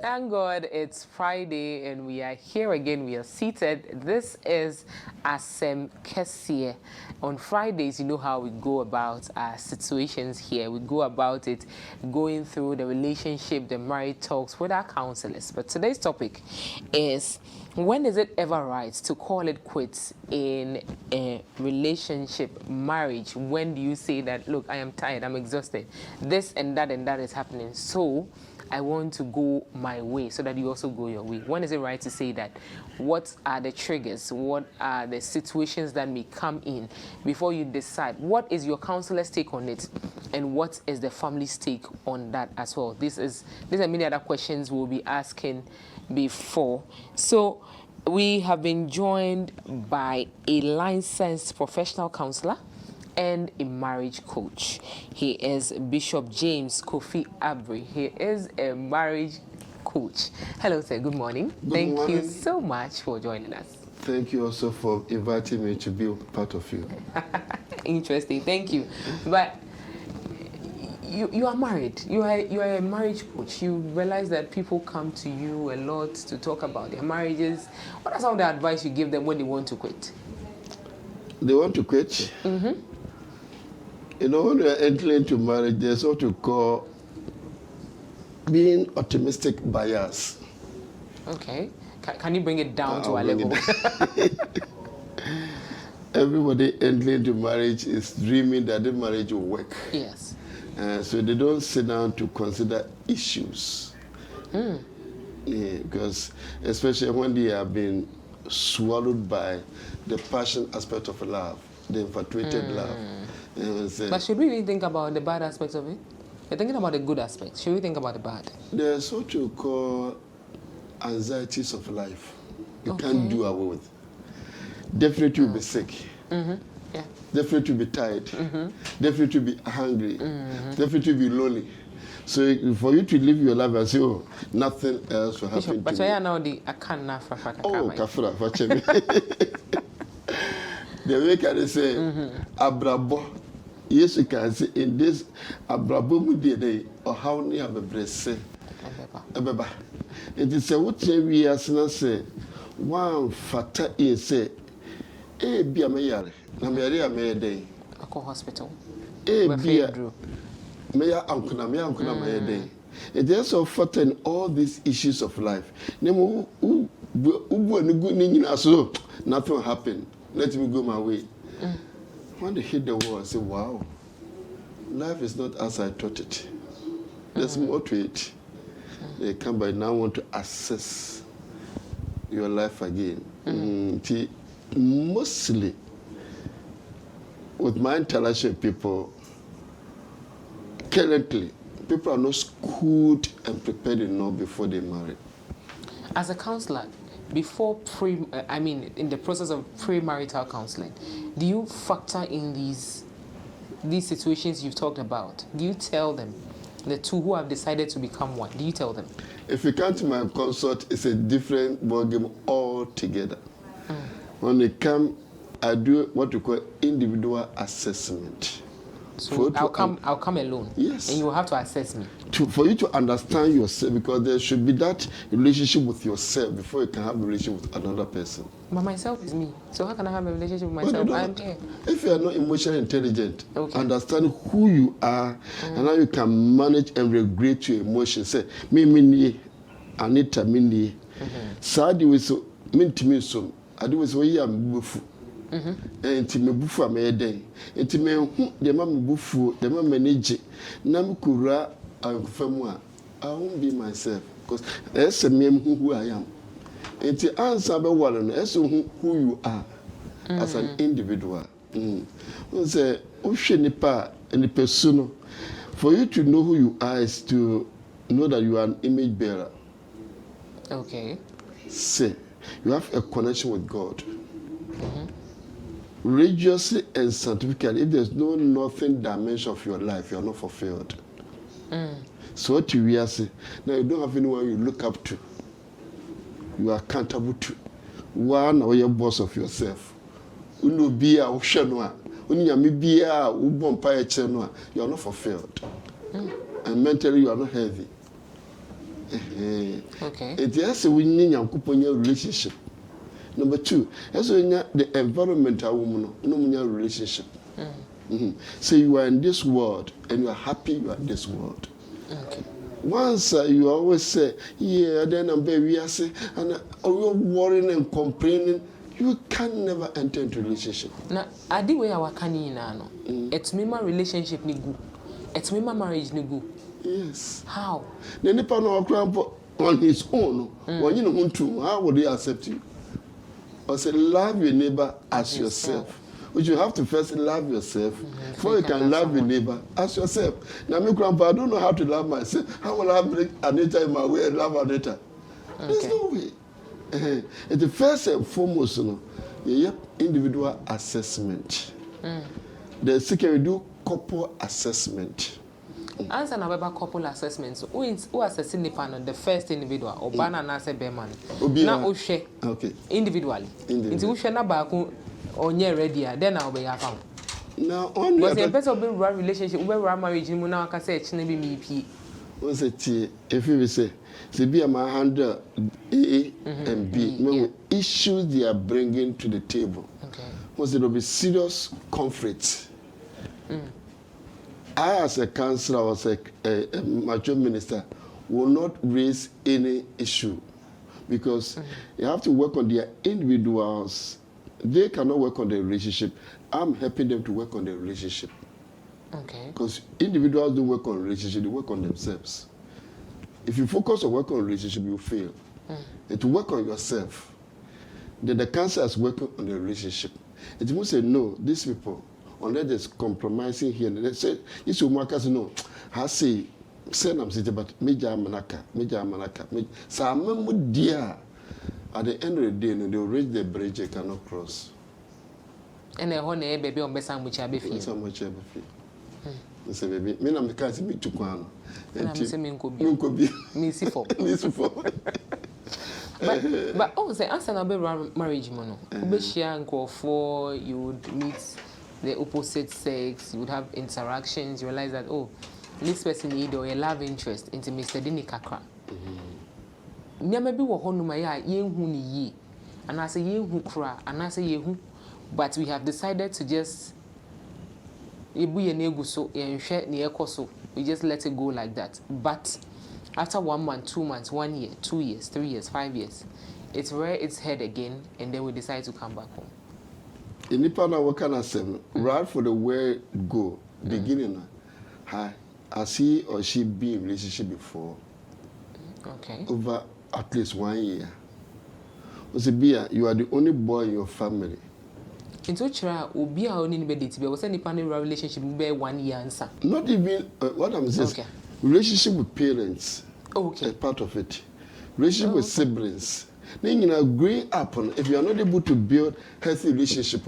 Thank God it's Friday and we are here again. We are seated. This is 𝗪𝗃 𝗪𝗃. On Fridays, you know how we go about our situations here. We go about it going through the relationship, the marriage talks with our counselors. But today's topic is, when is it ever right to call it quits in a relationship, marriage? When do you say that, look, I am tired, I'm exhausted, this and that is happening, so I want to go my way, so that you also go your way? When is it right to say that? What are the triggers? What are the situations that may come in before you decide? What is your counselor's take on it? And what is the family's take on that as well? These are many other questions we'll be asking before. So we have been joined by a licensed professional counselor and a marriage coach. He is Bishop James Kofi Abbrey. He is a marriage coach. Hello, sir. Good morning. Thank you so much for joining us. Thank you also for inviting me to be part of you. Interesting. Thank you. But you are married. You are a marriage coach. You realize that people come to you a lot to talk about their marriages. What are some of the advice you give them when they want to quit? They want to quit? Mm-hmm. You know, when you're entering into marriage, there's what you call being optimistic bias. Okay. Can you bring it down to our level? Everybody entering into marriage is dreaming that the marriage will work. Yes. So they don't sit down to consider issues. Yeah, because especially when they have been swallowed by the passion aspect of love, the infatuated love. But should we really think about the bad aspects of it? You're thinking about the good aspects. Should we think about the bad? There's what you call anxieties of life. You can't do away with. Definitely you'll be sick. Yeah. Definitely you'll be tired. Definitely you'll be hungry. Definitely you'll be lonely. So for you to live your life and say, oh, nothing else will happen Bishop, to me. But now the akana frafra. Oh, kafra, fachemi. The way can say, abrabo. Yes, you can say in this abrabo mudede or how near Abbrey say, Abeba. It is a what we are say, one fata in say, be a mayor, Nameria may day. A hospital. Be a mayor uncle, my day. It is so fatten all these issues of life. Nemo, nothing happened. Let me go my way. When they hit the wall, I say, wow, life is not as I thought it. There's more to it. They come by now want to assess your life again. Mostly, with my interaction with people, currently, people are not schooled and prepared enough before they marry. As a counselor, before in the process of premarital counseling, do you factor in these situations you've talked about? Do you tell them, the two who have decided to become one, do you tell them? If you come to my consult, it's a different ballgame altogether. When they come, I do what we call individual assessment. So I'll come alone. Yes. And you will have to assess me. For you to understand yourself, because there should be that relationship with yourself before you can have a relationship with another person. But myself is me. So how can I have a relationship with myself? I'm here. If you are not emotionally intelligent, understand who you are and how you can manage and regulate your emotions. Say, me, Anita, me, Sadi was so, me so, I do was way I'm bufu. And me bufu me day. And me the mam bufu, the mam manage. Nam kura I won't be myself because that's a meme who I am. And to answer the one as who you are as an individual. Say, Oshenipa and the persona. For you to know who you are is to know that you are an image bearer. Okay. Say, you have a connection with God. Religiously and scientifically, if there's nothing dimension of your life, you are not fulfilled. So what you are saying, now you don't have anyone you look up to. You are accountable to. One or your boss of yourself. You be a shenwa. You are not fulfilled. And mentally you are not healthy. Okay. It has a winning relationship. Number 2, as the environmental woman, no relationship. So you are in this world and you are happy you are in this world. Okay. Once you always say, yeah, then I'm baby, I say, and you're worrying and complaining, you can never enter into a relationship. Now, I did where our canny no. It's me my relationship ni good. It's me my marriage ni good. Yes. How? The nipa no on his own, when you know to, how would he accept you? I say, love your neighbor as yourself. Which you have to first love yourself before you can love your neighbor as yourself. Now, my grandpa, I don't know how to love myself. How will I bring Anita in my way and love Anita? There's no way. It's the first and foremost, individual assessment. The second, we do couple assessment. Answer now about couple assessments. Who assessing the first individual or banana say beman? Now who share individually. Into who share na baako onye ready then I'll be found. Now only because the person be relationship, we marriage mu na aka say chine be me pi. What's it? If you say be a man handle A and B, issues they are bringing to the table. Okay. Because there will be serious conflicts. I, as a councillor, or as a mature minister, will not raise any issue because you have to work on their individuals. They cannot work on the relationship. I'm helping them to work on the relationship. Okay. Because individuals don't work on relationship, they work on themselves. If you focus on work on relationship, you fail. And to work on yourself, then the councillor is working on the relationship. And you must say, no, these people, unless there's compromising here, they say, this woman say, no, I say, I'm saying, but major manaka. So I remember, dear, at the end of the day, they'll reach the bridge they cannot cross. And the whole baby on Bessam which I be feel. I say, baby, me and the cat me too quan. And I'm saying, me see for. But oh, say answer about marriage, mono. Ubeshia and go for you would meet the opposite sex, you would have interactions, you realize that oh, this person need or a love interest into Mr. Dini Kakra. Maybe we honor my yehu ni ye, and I say yehu kra, and I say yehu, but we have decided to just we just let it go like that. But after 1 month, 2 months, 1 year, 2 years, 3 years, 5 years, it's rear its head again, and then we decide to come back home. In Nippon, what can I say? Right for the word go, beginning, has he or she been in a relationship before? Okay. Over at least 1 year. Bia, you are the only boy in your family. In so chira, Ubia only be dating. Was any partner relationship be 1 year answer? Not even what I'm saying. Okay. Relationship with parents. Okay. A part of it. Relationship with siblings. Then you know, growing up, if you are not able to build healthy relationship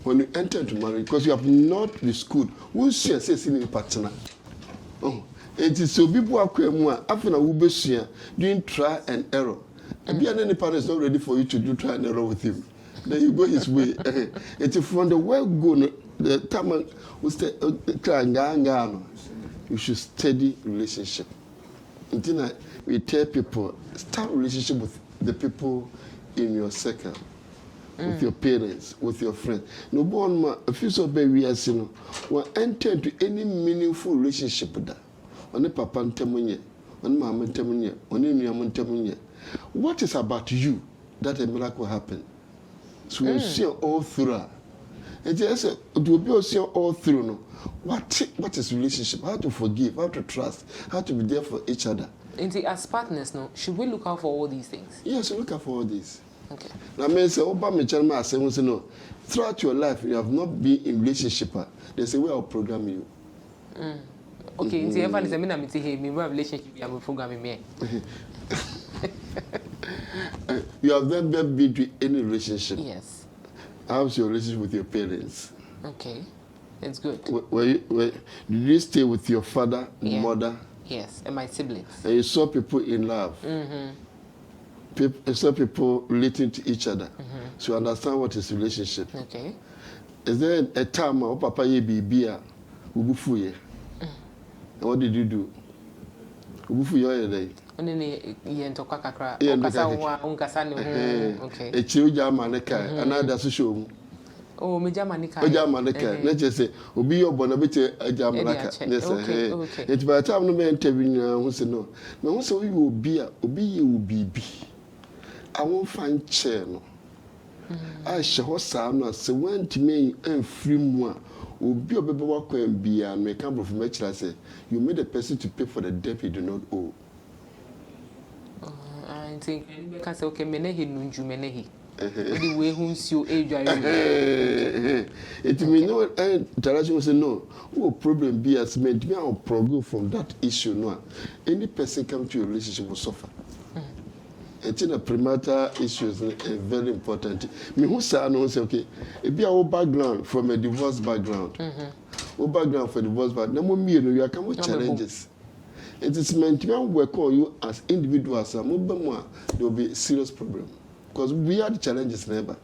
when you enter into marriage, because you have not the school, who share say in partner. Oh, it is so people are quite more after a ubeshia doing trial and error. And be any partner is not ready for you to do trial and error with him. Then you go his way. It's from the word go the time you should study relationship. Until we tell people start relationship with the people in your circle, with your parents, with your friends. No one if you so baby as you know, will enter into any meaningful relationship with that. On the papa ntemunye, on mama ntemunye, on the ntemunye. What is about you that a miracle happen? So we see all through. And just it will be see all through. No, what is relationship? How to forgive? How to trust? How to be there for each other? As partners, no, should we look out for all these things? Yes, look out for all these. Okay. Now, I say, Obama, say, no. Throughout your life, you have not been in relationship. They say, we will program you. Okay, in the event I mean, me relationship, I will program me. You have never been to any relationship. Yes. How's your relationship with your parents? Okay, it's good. Did you stay with your father, mother? Yes, and my siblings. And you saw people in love. You saw people relating to each other. So you understand what is relationship. Okay. Is there a time when Papa ye be beer, and what did you do? Ubufu yo day. Onene ye ntokwa kakra. Ye Okasa wa unkasa ne ho. Okay. E chiru jama ne kai another so show mu. Oh, me jama ne kai. O jama ne kai. Na je say obi yo bona be che jama na ka. Ne say okay. It by the time no be interview na hu say no. Na hu say we obi a obi ye obibi. I won't find chair no. I shall say no say when to me and free more. Obi obebe wakwa bia no can bro from lecturer say you made a person to pay for the debt you do not owe. I think can say okay menehi nunju menehi. The way who you age it mean no interaction say no. What problem be as meant me or problem from that issue no. Any person come to your relationship will suffer. It's in a premarital issues very important. Me who say no say okay, it be our background from a divorce background. Our background for divorce background. No me you are come with challenges. It is meant to work on you as individuals. There will be serious problem because we are the challenges neighbor.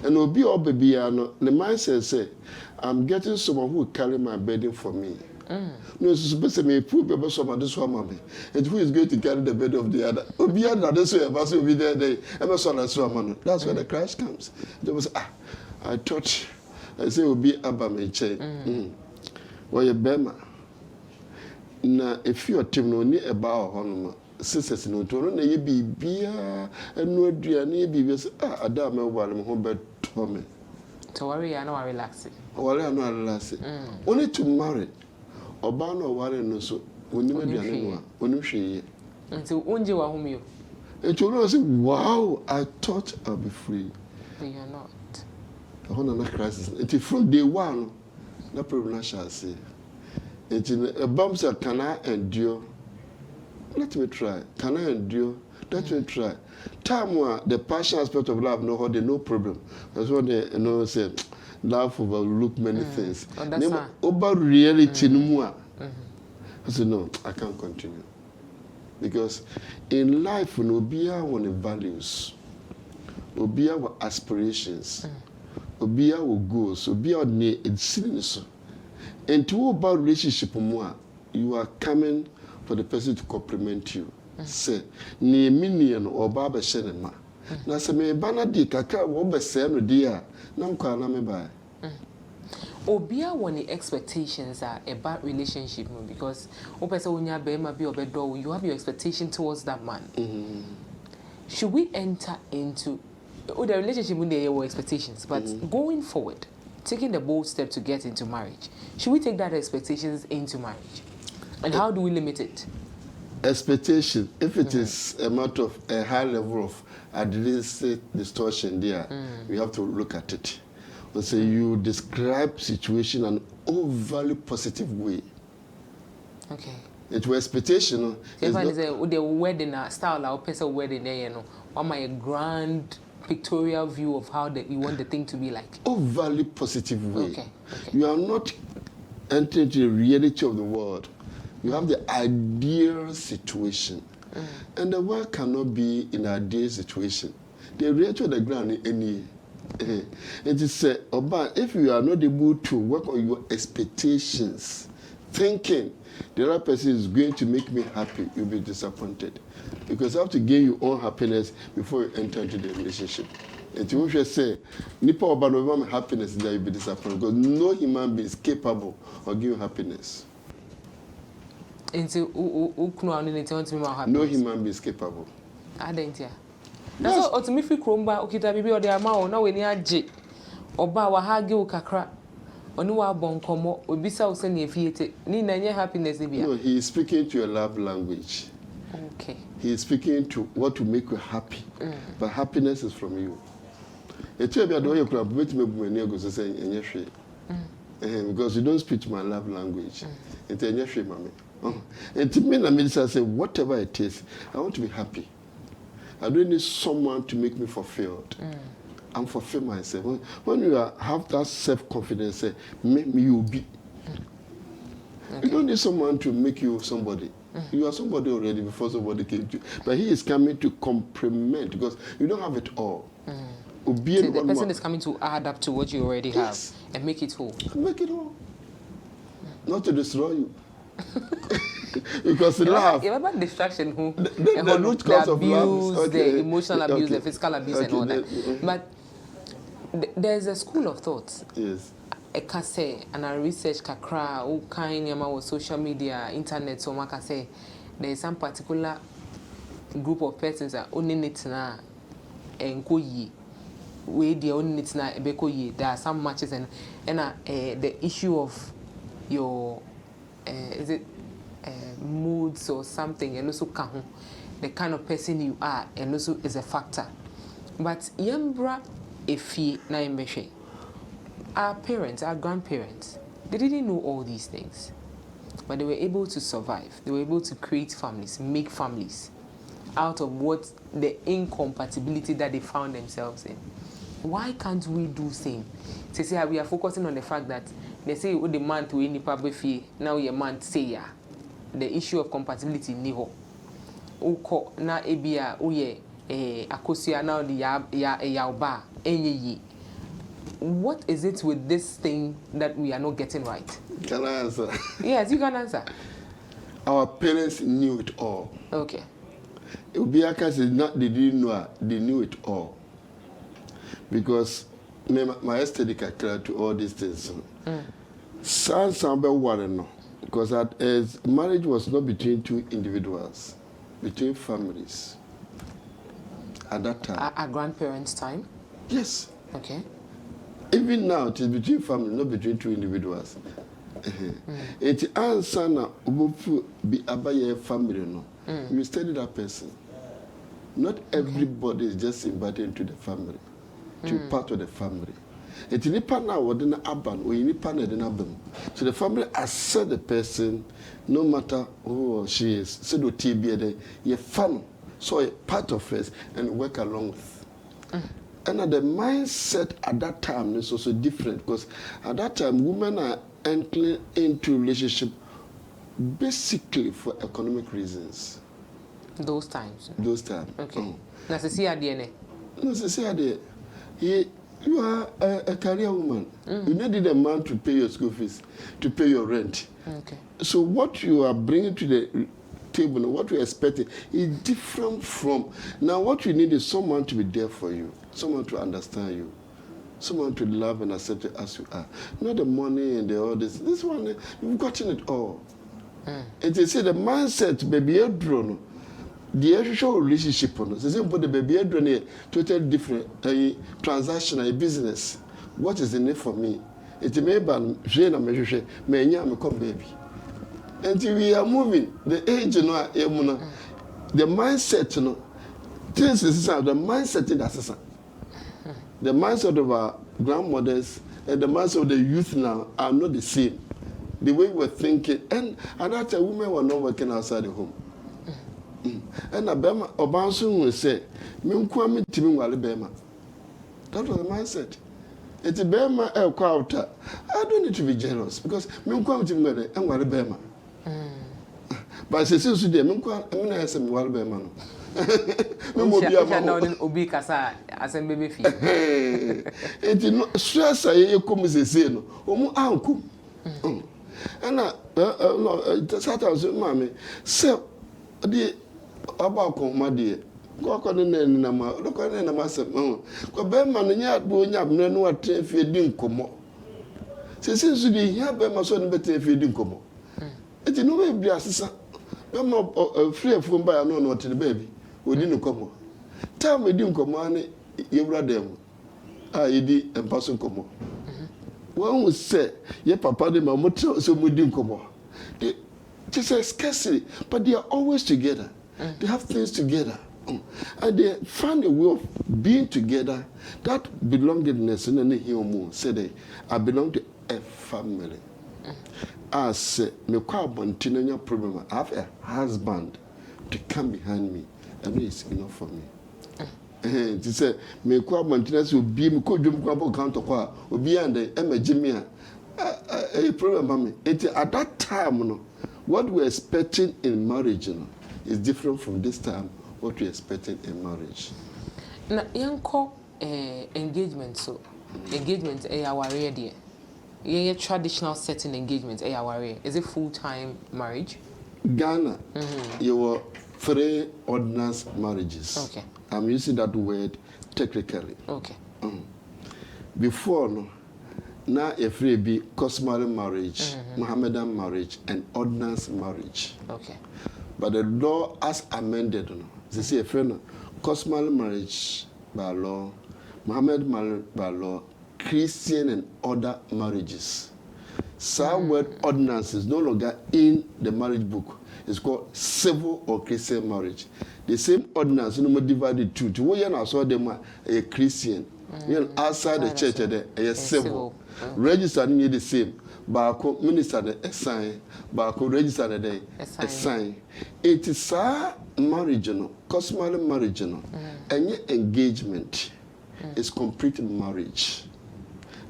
And will be all baby the mindset say I'm getting someone who will carry my burden for me. No, it's supposed to be poor people some this one mommy. And who is going to carry the burden of the other? Will be another this way, but will be there. That's where the crash comes. There was I thought I say will be Abbrey. Well, you bema. Na if you are team no ni eba honoma sisters no to no na ye bibia enu aduane ye bibia say ada me wale me ho beto me to worry ya no relax only to marry oba no wale no so oni aduane no a oni hweye until unje wa homio and you know say wow I thought I'll be free but you're not a crisis it from day one na problem shall say. A bomb said, can I endure? Let me try. Can I endure? Let me try. Time where the passion aspect of love, no problem. That's what they say. Love overlook many things. Over reality, no. I said, no, I can't continue. Because in life, we be our values, we be our aspirations, we be our goals, we be our needs. And to about relationship more, you are coming for the person to compliment you. Say, ni minion or baba shenema. Na se me bana di kaka wo be se no dia. Na mkwa na me ba. Obia woni expectations are about relationship because opese wonya be ma bi obedo you have your expectation towards that man. Should we enter into the relationship when there were expectations but going forward taking the bold step to get into marriage, should we take that expectations into marriage? And how do we limit it? Expectation, if it is a matter of a high level of adolescent distortion there, we have to look at it. So you describe situation in an overly positive way. Okay. It was expectation. The wedding style, our person wedding there, you know, on my grand pictorial view of how you want the thing to be like. Overly positive way. Okay. You are not entering into the reality of the world. You have the ideal situation. And the world cannot be in an ideal situation. The reality of the ground is any. It is said, if you are not able to work on your expectations, thinking the other person is going to make me happy, you'll be disappointed. Because you have to gain your own happiness before you enter into the relationship. And you should say, Nipa Obano happiness, that you'll be disappointed. Because no human being is capable of giving happiness. No human being is capable. I don't hear. That's what me free cromba okita bibi ode ama na we ni age oba wa ha ge ukakra oni wa bonkomo obisa wo se na efiete ni na nye happiness bia. No, he is speaking to your love language. Okay. He is speaking to what to make you happy. But happiness is from you. Because you don't speak my love language. And to me, I say, whatever it is, I want to be happy. I don't need someone to make me fulfilled. I'm fulfill myself. When you have that self-confidence, say, make me you be. You don't need someone to make you somebody. You are somebody already before somebody came to you. But he is coming to complement because you don't have it all. So the person is coming to add up to what you already have and make it whole. Make it whole. Not to destroy you. Because love. You remember distraction? Who The root cause of love is the emotional abuse, the physical abuse, and all that. But there's a school of thought. Yes. I can say, and I research kakra, all kind of social media, internet, so I can say there is some particular group of persons that only need na enkoyi. We the only need na ebekoyi. There are some matches and the issue of your is it moods or something, and also the kind of person you are, and also is a factor. But yembra efi na imbeshe. Our parents, our grandparents, they didn't know all these things, but they were able to survive. They were able to create families, make families out of what the incompatibility that they found themselves in. Why can't we do same? They say we are focusing on the fact that they say oh, the man to any public now your man say ya. The issue of compatibility niho. Uko na ebia uye akosia now the ya oba enye. What is it with this thing that we are not getting right? Can I answer? Yes, you can answer. Our parents knew it all. Okay. Ubiaka said not they didn't know, they knew it all. Because my esthetic are to all these things. Because as marriage was not between two individuals, between families. At that time. Our grandparents' time? Yes. Okay. Even now, it is between families, not between two individuals. It's answer now, be abaye family no. You study that person. Not everybody is just invited into the family, to be part of the family. It's nipa now within aban or nipa na den abam. So the family accept the person, no matter who or she is. So the TB you fan, so a part of us and work along with. And the mindset at that time is also different because at that time women are entering into relationship basically for economic reasons. Those times. Those times. Okay. Now, see DNA. No, see you are a career woman. You needed a man to pay your school fees, to pay your rent. Okay. So what you are bringing to the table, what you're expecting, is different from. Now what you need is someone to be there for you, someone to understand you, someone to love and accept you as you are. Not the money and all this. This one, you've gotten it all. It is the mindset, baby, drone. The actual relationship, they say, but the baby drone totally different. A transactional, a business. What is in it for me? It may be a measure, may come baby. Until we are moving, the age, the mindset, things is the mindset in that. The mindset of our grandmothers and the mindset of the youth now are not the same. The way we're thinking, and at that time, women were not working outside the home. And Abema Obansu will say, Minkwami Timing Wali Bema. That was the mindset. It's a Bema El Quauta. I don't need to be jealous because Minkwami Timing and Wali Bema. But I say, so today, Minkwam, I'm going to say Wali Bema. Obi Kasa as a baby fee. It's not stress. I come as a sin. Omu uncle. And Saturday, mammy, so the about my dear. Go on in Nama, look on in a master. Go Berman and yard going up, no what if you didn't come up. Since you have Berman son better if you didn't come up. It is no way be assistant. Berman free from by a no what to the baby. We didn't come up. Time we didn't come on, you brought them. I did and person come up. One would say, your papa, the mamma, so we didn't come up. They say scarcely, but they are always together. They have things together. And they find a way of being together. That belongingness in any human said, I belong to a family. I say, me 𝗏𝗏𝗏 problem. I have a husband to come behind me, and it's enough for me. They say, me 𝗏𝗏𝗏 will be me could do 𝗏𝗏𝗏 counter qua, will be under a Jimmy. A problem, it at that time, what we're expecting in marriage is different from this time, what we're expecting in marriage. Now, young engagement, so engagement, our traditional setting engagement, is it full-time marriage? Ghana, you were 3 ordinance marriages. Okay. I'm using that word technically. Okay. Before, no, now if we be customary marriage, Mohammedan marriage, and ordinance marriage. Okay. But the law as amended, no, they say if you customary marriage by law, Mohammedan marriage by law, Christian and other marriages. Some word ordinance is no longer in the marriage book. It's called civil or Christian marriage. The same ordinance, no more divided two. To what you saw them a Christian, you outside the church, a civil. Registered near the same. Barco ministered a sign. Barco registered a sign. It is a marriage, customary marriage, and your engagement is complete marriage.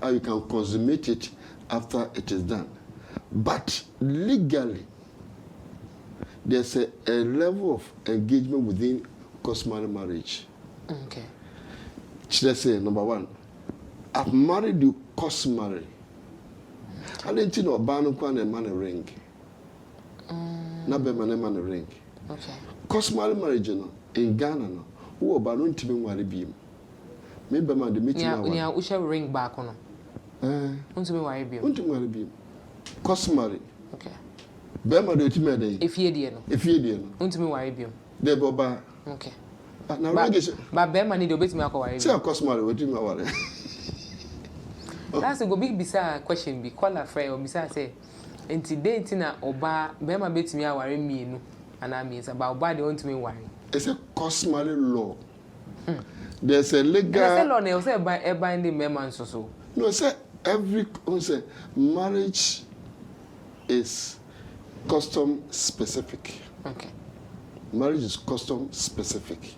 And you can consummate it after it is done. But legally, there's a level of engagement within customary marriage. Okay. Let's say, number 1, I've married you customary. I didn't know Banu Kwan and man a ring. Nabe man a ring. Okay. Customary marriage in Ghana, who are Banu to me worry beam. Maybe man the meeting. Yeah, we shall ring back on. Want to be worry beam. Want to worry beam. Customary. Okay. Bema do to me. If you did, if you did, want to be worry beam. De Boba. Okay. Now, but Bema need to bet me a worry. Say a customary, what do you worry? That's a go big bizarre question. Be call a friend or bizarre say, and today, Tina or bar, Bema bet me a worry me, and I mean about body want to me worry. It's a customary law. There's a legal. I said, Lord, say by a binding member so. No, say every marriage is custom specific. Okay. Marriage is custom specific.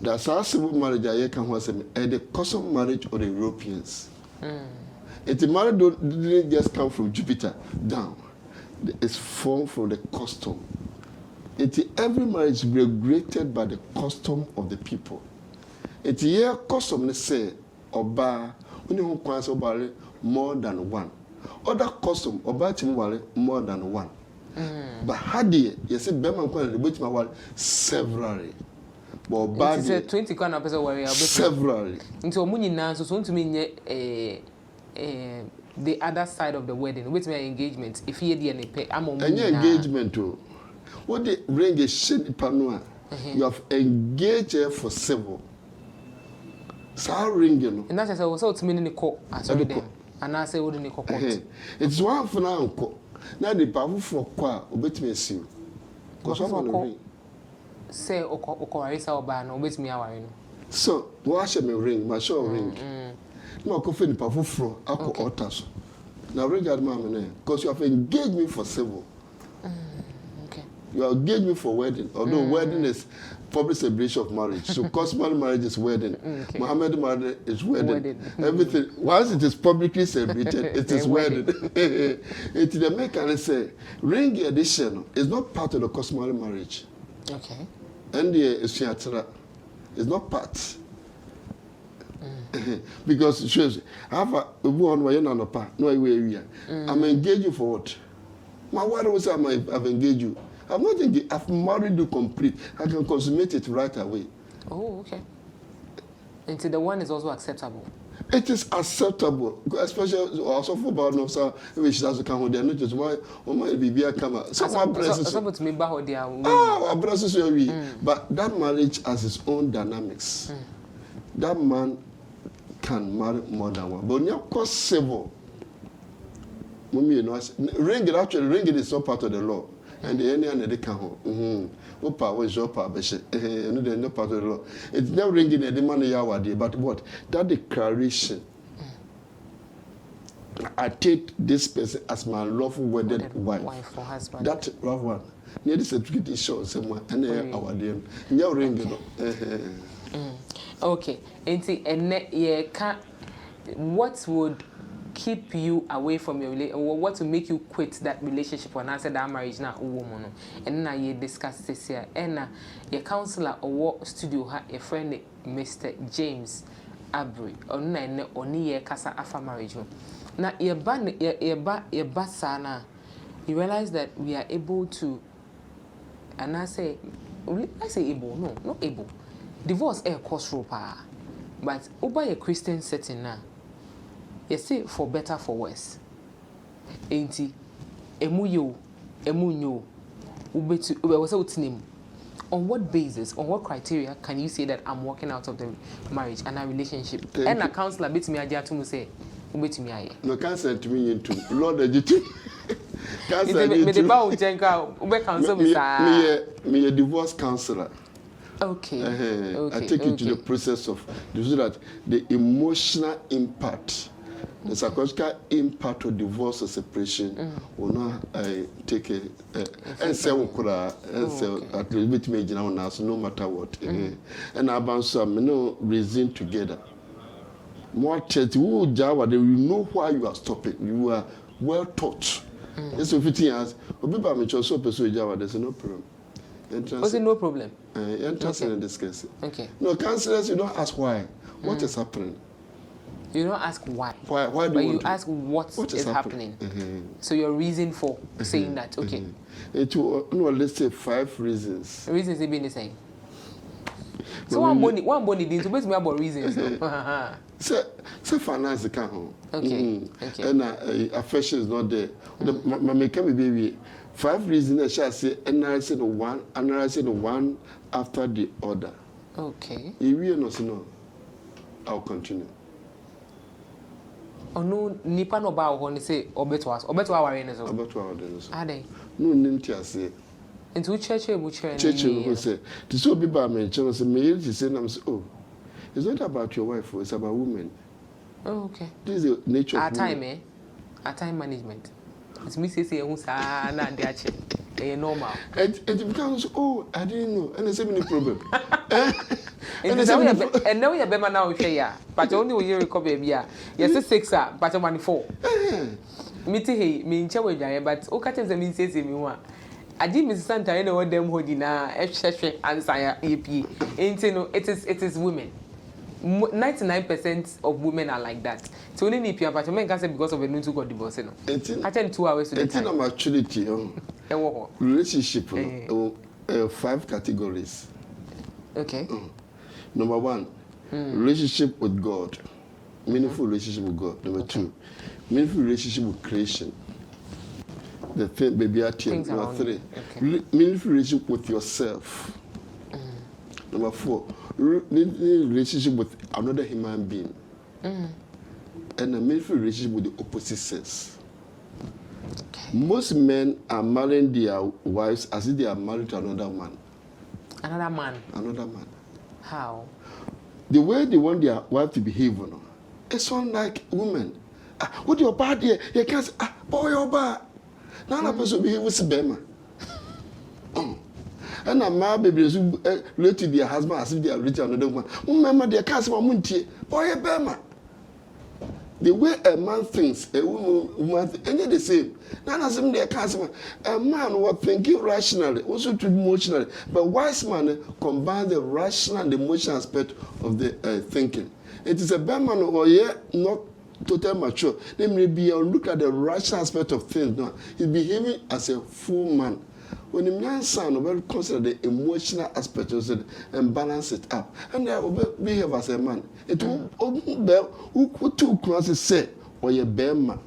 That's how civil marriage I can was the custom marriage of the Europeans. The marriage didn't just come from Jupiter down. It's formed from the custom. Every marriage is regulated by the custom of the people. Here custom they say oba only who kwans oba more than one. Other custom oba timwale more than one. But hadi you say bema kwans the bit ma severally. But bad it's 20 kind of person worry about severally. Into omunyi na so to me the other side of the wedding with my engagement if you dey any pay am omunyi na engagement o. What the ring is shit panua. You have engaged for civil. So ring you know. And that's so to me ni ko asori dem. And I say we ni ko court. It's one for now ko. Now the powerful for kwa obetime asiu. Cause someone ring. Say okorisa oba na obetime aware no. So, wash me ring, my show ring. No coffee ni powerful for akọ altar so. Now ring that man because you have engaged me for civil. Okay. You have engaged me for wedding. Although wedding is public celebration of marriage. So customary marriage is wedding. Okay. Mohammedan marriage is wedding. Everything. Once it is publicly celebrated, it is wedding. It's the American say ring edition is not part of the customary marriage. Okay. And it's not part. Because it shows have a one way no pa no way I'm engaged you for what? My word was I've engaged you. I've not engaged, I've married you complete. I can consummate it right away. Oh, okay. And so the one is also acceptable. It is acceptable, especially also for about no sir, which has to come with their notice. Why? Oh my baby, come out. Someone presses. Somebody to me about their. Ah, presses we. But that marriage has its own dynamics. That man can marry more than one. But you're cost civil. Ring is not part of the law. And the any and the can Opa was your 𝗵𝗴𝗵𝗵. No part of the law. It's not ringing the money yawadi, but what? That declaration. I take this person as my lawful wedded wife. Or husband. That rough one. Near the certificate is shown somewhere, and our dear. You're ringing. Okay. And what would keep you away from your relationship, or what to make you quit that relationship when I said that marriage na woman? And now you discuss this here. And your counselor or studio had a friend, Mr. James Abbrey, or nine or near Casa Afa marriage. Now your ban sana you realize that we are able to, and I say able, no, not able. Divorce a cost rope, but over a Christian setting now, you say for better, for worse. Ain't it? Emu nyo, on what basis, on what criteria can you say that I'm walking out of the marriage and a relationship? And a counselor bit me aja to say, ubet me aye. No cancer to me into Lord educate. Cancer me the bow jenka ube counsel me a divorce counselor. Okay. I take you to the process of so that the emotional impact, the psychological impact of divorce or separation will not take a and say at least bit me now so no matter what. And about some no reason together. More test who Java, they will know why you are stopping. You are well taught. It's 15 years. Obiba me so pursue Java, there's no problem. Was it no problem? Interested in this case. Okay. No, counselors, you don't ask why. What is happening? You don't ask why. Why do but you ask what is happening. So your reason for saying that, okay. Let's say 5 reasons. Reasons they being the same. So one body didn't base me about reasons. Say finance can home. Okay. And affection is not there. My baby 5 reasons I shall say analyzing one after the other. Okay. If we are not no, I'll continue. Oh no, nipa no ba ho ni say obeto aware ne so. Obeto aware ne so. Ade. No ninti ase. Into church who say to so be ba me channel say me to say nam say oh, it's not about your wife, it's about women. Oh, okay. This is the nature of time our time management. It's me say who sa na de ache. Normal. It becomes I didn't know, and there's any problem. And now you're better now, but only you recover. Yes, 6, but I'm 4. Me in Chaway, but Okatem the says me one. I did Miss Santa, I know what them hodina, answer EP. It is women. 99% of women are like that. So only if you have a man can say because of a new got divorce. I tend 2 hours to the time. Maturity, relationship, 5 categories. Okay. Number 1, relationship with God. Meaningful relationship with God. Number 2, meaningful relationship with creation. The thing, baby, number 3, meaningful relationship with yourself. Number 4, relationship with another human being. And a meaningful relationship with the opposite sex. Okay. Most men are marrying their wives as if they are married to another man. Another man? Another man. How? The way they want their wife to behave, it's unlike women. What your bad here? You can't say, boy, your bad. Now, that person behave with Bema. And a man baby relate to their husband as if they are related to another woman. Remember, they can't say, boy, Bema. The way a man thinks, a woman thinks, and they're the same. Now, as if they can't say, a man will think rationally, also to emotionally. But wise man combines the rational and the emotional aspect of the thinking. It is a bad man or not totally mature. They may be look at the rational aspect of things. No, he's behaving as a full man. When the man son will consider the emotional aspect of it and balance it up, and they will behave as a man. It will who two classes say, or you're bear man,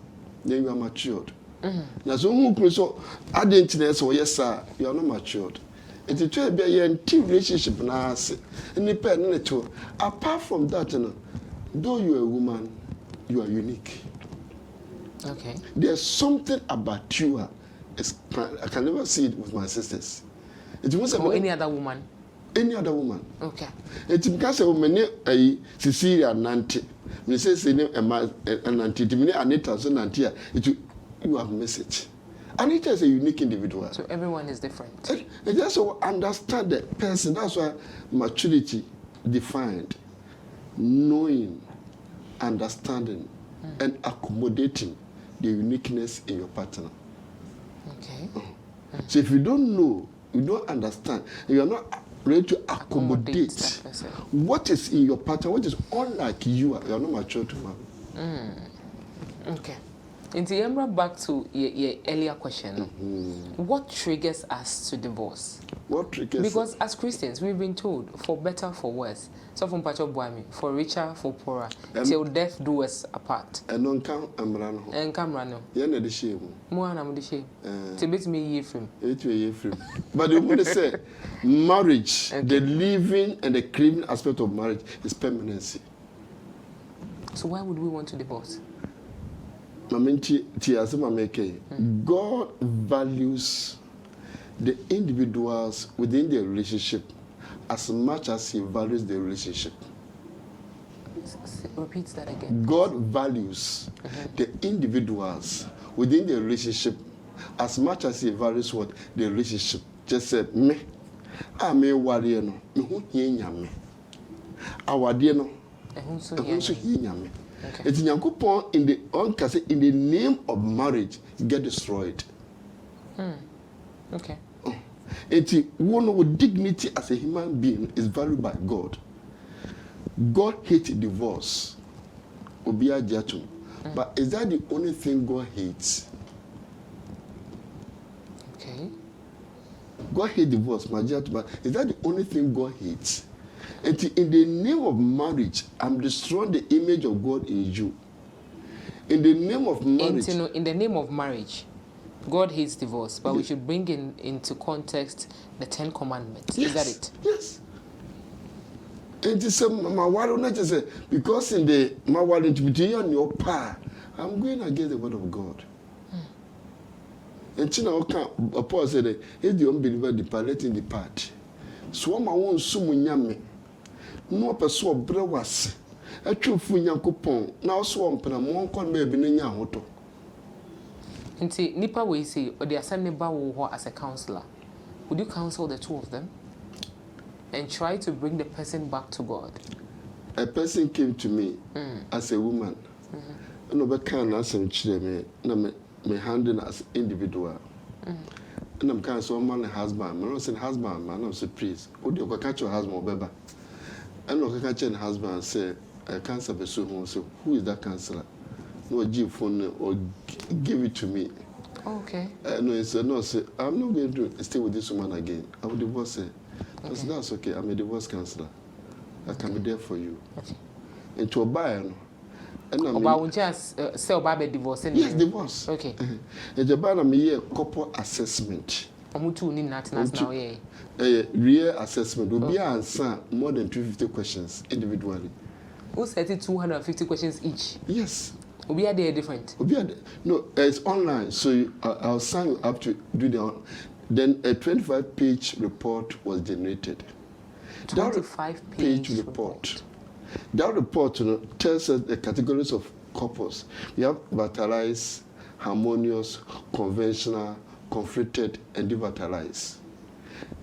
then you are matured. Now, so who so identity or yes, sir, you are not matured. It is to be a relationship now, independent. Apart from that, though you are a woman, you are unique. Okay. There's something about you. I can never see it with my sisters. It was or any other woman. Any other woman. Okay. It's because of many Cecilia Nanti. Me say name Nanti. Me Anita so Nanti. You have missed it. Anita is a unique individual. So everyone is different. You just understand the person. That's why maturity defined, knowing, understanding, and accommodating the uniqueness in your partner. Okay. So if you don't know, you don't understand, you are not ready to accommodate what is in your partner, what is unlike you are not mature to marry. Okay. And to back to your earlier question, what triggers us to divorce? What triggers? Because as Christians, we've been told, for better, for worse. So from Pacho Boami, for richer, for poorer, till death do us apart. And on come Amrano. And Camrano. Yana the shame. Moana the shame. To beat me ye from. But you would say marriage, the living and the clean aspect of marriage is permanency. So why would we want to divorce? God values the individuals within the relationship as much as he values the relationship. Repeat that again. God values the individuals within the relationship as much as he values what? The relationship. Just said, me, I may worry no, me who hear me. Our dear no, who hear me. It's in the name of marriage get destroyed. Okay. It's one with dignity as a human being is valued by God. God hates divorce. But is that the only thing God hates? Okay. God hates divorce, but is that the only thing God hates? And in the name of marriage, I'm destroying the image of God in you. In the name of marriage. In the name of marriage, God hates divorce, but we should bring into context the 10 Commandments. Yes. Is that it? Yes. And it's because in the my word between you and your pa, I'm going against the word of God. And Paul said, if the unbeliever depart, let him depart. So my own sumunyame. No person brewas. A true funyankopon. Now swamp and a monk on baby in Yahoto. And see, Nipa we say, or the assembly bow as a counselor. Would you counsel the two of them and try to bring the person back to God? A person came to me as a woman. And over can answer me, me handling as individual. And I'm kind of so man and husband. Man, I said husband, man, I'm surprised. Would you catch your husband, baby? And I catch your husband and say, a cancer person. So who is that counselor? No, give phone or give it to me. Okay. No, he said, no, say, I'm not going to stay with this woman again. I will divorce her. I said, that's okay. I'm a divorce counselor. I can be there for you. Okay. And to a buyer, and I'm about just sell by divorce. Yes, divorce. Okay. And the buyer, I'm a couple assessment. Real assessment will be answer more than 250 questions individually. Who said it 250 questions each? Yes. We are there different. No, it's online, so I'll sign you up to do the. Then a 25-page report was generated. 25-page report. That report tells us the categories of couples. We have vitalized, harmonious, conventional, conflicted, and devitalized.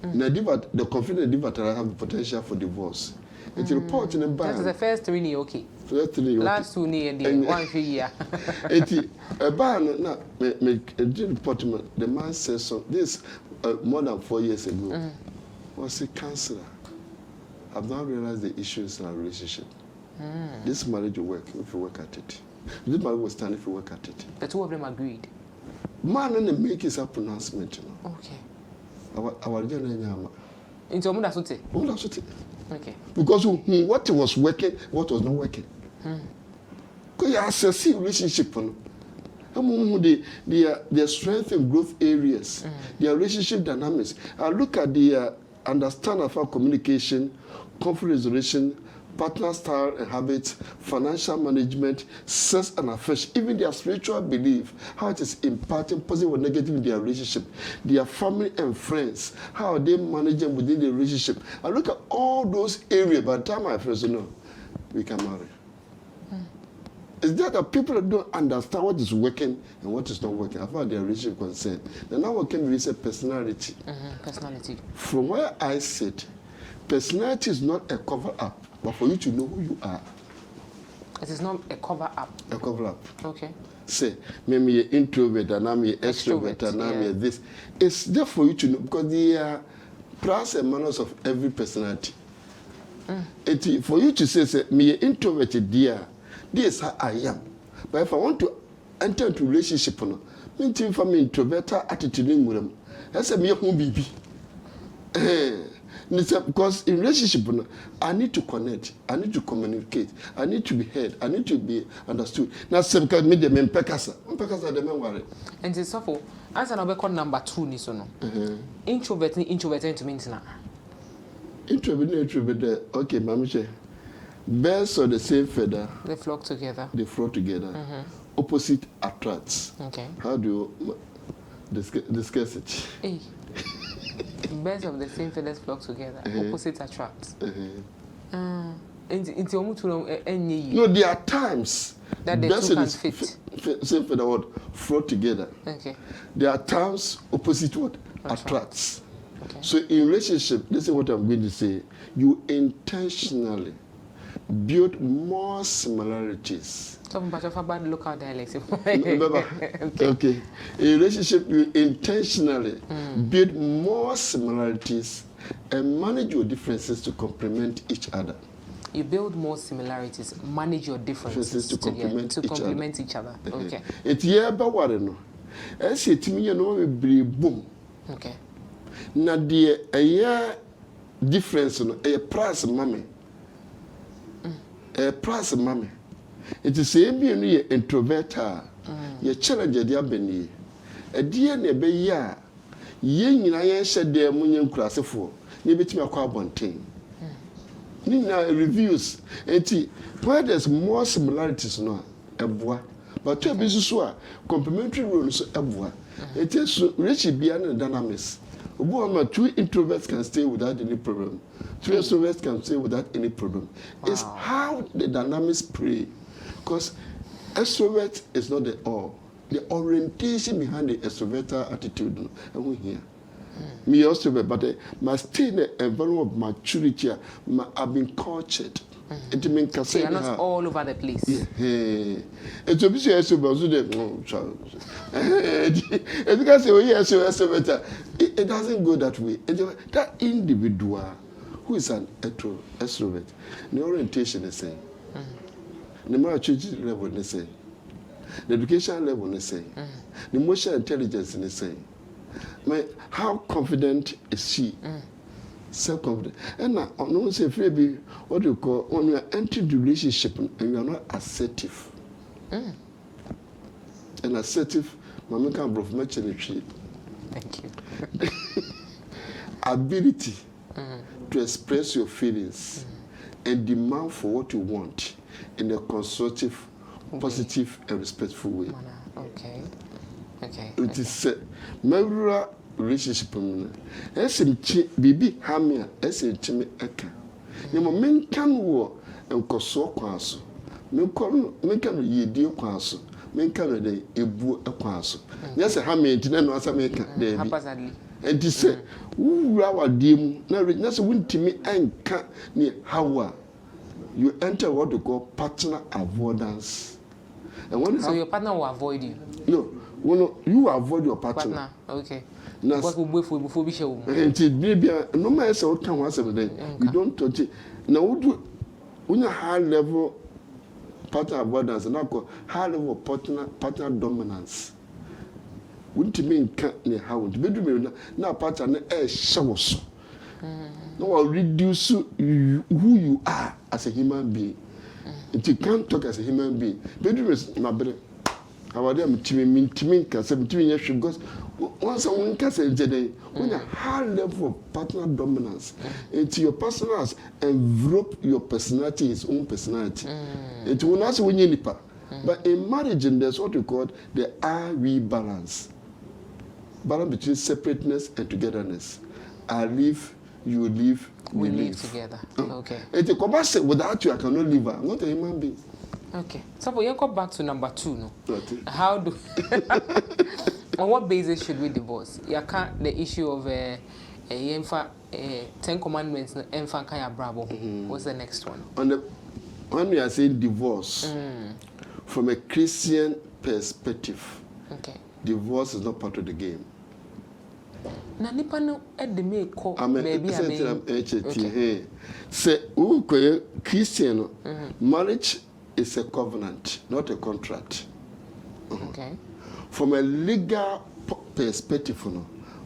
Now, the conflicted and devitalized have the potential for divorce. It's a report in the bank. That's the first 3 years, okay. Last 2 years, 1 year. It's a ban. Now, the man says so. This more than 4 years ago was a counselor. I've now realized the issues in our relationship. This marriage will work if you work at it. This marriage will stand if you work at it. The two of them agreed. Man, and make his pronouncement. Okay. Our into Mudasuti. Okay. Because what was working, what was not working. Because you assess relationship. Their strength and growth areas, their relationship dynamics. I look at the understand of our communication, conflict resolution, partner style and habits, financial management, sex and affection, even their spiritual belief, how it is impacting positive or negative in their relationship, their family and friends, how they manage them within the relationship. I look at all those areas. By the time my friends know, we can marry. It's that people don't understand what is working and what is not working. As far as their relationship concerned. Then now what can we say personality? Personality. From where I sit, personality is not a cover up, but for you to know who you are. It is not a cover up. A cover up. Okay. Say, maybe you're introvert and I'm an extrovert and I'm this. It's there for you to know because they are plus and manners of every personality. For you to say, me introvert, dear. This is how I am. But if I want to enter into relationship no me from introverted attitude in muram that's a me who bibi because in relationship no I need to connect, I need to communicate, I need to be heard, I need to be understood. Now some can me dem pekasa the men worry and so for answer na be call number 2 ni so no introvert to mean na introvert okay mama she birds of the same feather they flock together opposite attracts. Okay, how do you discuss it? Hey. Birds of the same feathers flock together. Opposite attract. No, there are times that the two can fit. Same feather what flock together. Okay. There are times opposite what attracts. Okay. So in relationship, this is what I'm going to say. You intentionally build more similarities. Talking about local dialects. Okay. In relationship, you intentionally build more similarities and manage your differences to complement each other. You build more similarities, manage your differences to complement each other. Okay. It's here about what no. I say to me, you know, we boom. Okay. Now the difference, no, a price, mommy. A price, mommy. It is same be no introvert ye challenge dia bani e dia na be ya ye nyina ye hyede mu nye nkurasefo ne betimi akwa abonten ni na reviews enti where there's more similarities no eboa but to be so a complementary role so eboa it is rich bia na dynamics obo ma two introverts can stay without any problem, two extroverts can stay without any problem. It's how the dynamics play. Because extrovert is not the all. The orientation behind the extrovert attitude, and we hear. Me also, but must stay in the environment of maturity. I've been cultured. It means so you're not all over the place. It's a bit extrovert, so they no child. If you can say, oh yes, extrovert, it doesn't go that way. That individual who is an extrovert, the orientation is same. The maturity level is the same. The education level is the same. The emotional intelligence is the same. How confident is she? Self-confident. And now, I don't say, maybe what you call when you are entering the relationship and you are not assertive. And assertive, Mama can bring much energy. Thank you. Ability to express your feelings and demand for what you want in a constructive, positive, and respectful way. Okay. It is my relationship. Bibi Hamia, Chime Eka. Nemo men can war and Koso Quaso. Men can ye dear Quaso. Men can de Ebu a Quaso. Yes, a Hamia didn't know as a maker. And he said, who our dim, now that's a win to me and can't near Hawa. You enter what they call partner avoidance. And when so your partner will avoid you? No, when you avoid your partner. Okay. Because we before we show. And maybe no matter what can once a day. We don't touch it. Now we do when a high level partner avoidance and now high level partner dominance. Wouldn't mean can't near how to be now partner air showers. No, I'll reduce who you are as a human being. If you can't talk as a human being, bedroom is my brother. How are them to me can 17 years because once someone can say today, when a high level of partner dominance, into your personals envelop your personality, his own personality. It will not win any part. But in marriage, there's what we call the I-we balance. Balance between separateness and togetherness. I live, you live, we live together. Okay. It's a commercial without you, I cannot live. I'm not a human being. Okay. So we go back to number 2, no? Okay. How do on what basis should we divorce? You can't the issue of 10 commandments What's the next one? When we are saying divorce from a Christian perspective, okay, divorce is not part of the game. Na nipa no e de me ko baby say Christian marriage is a covenant, not a contract. Okay. From a legal perspective,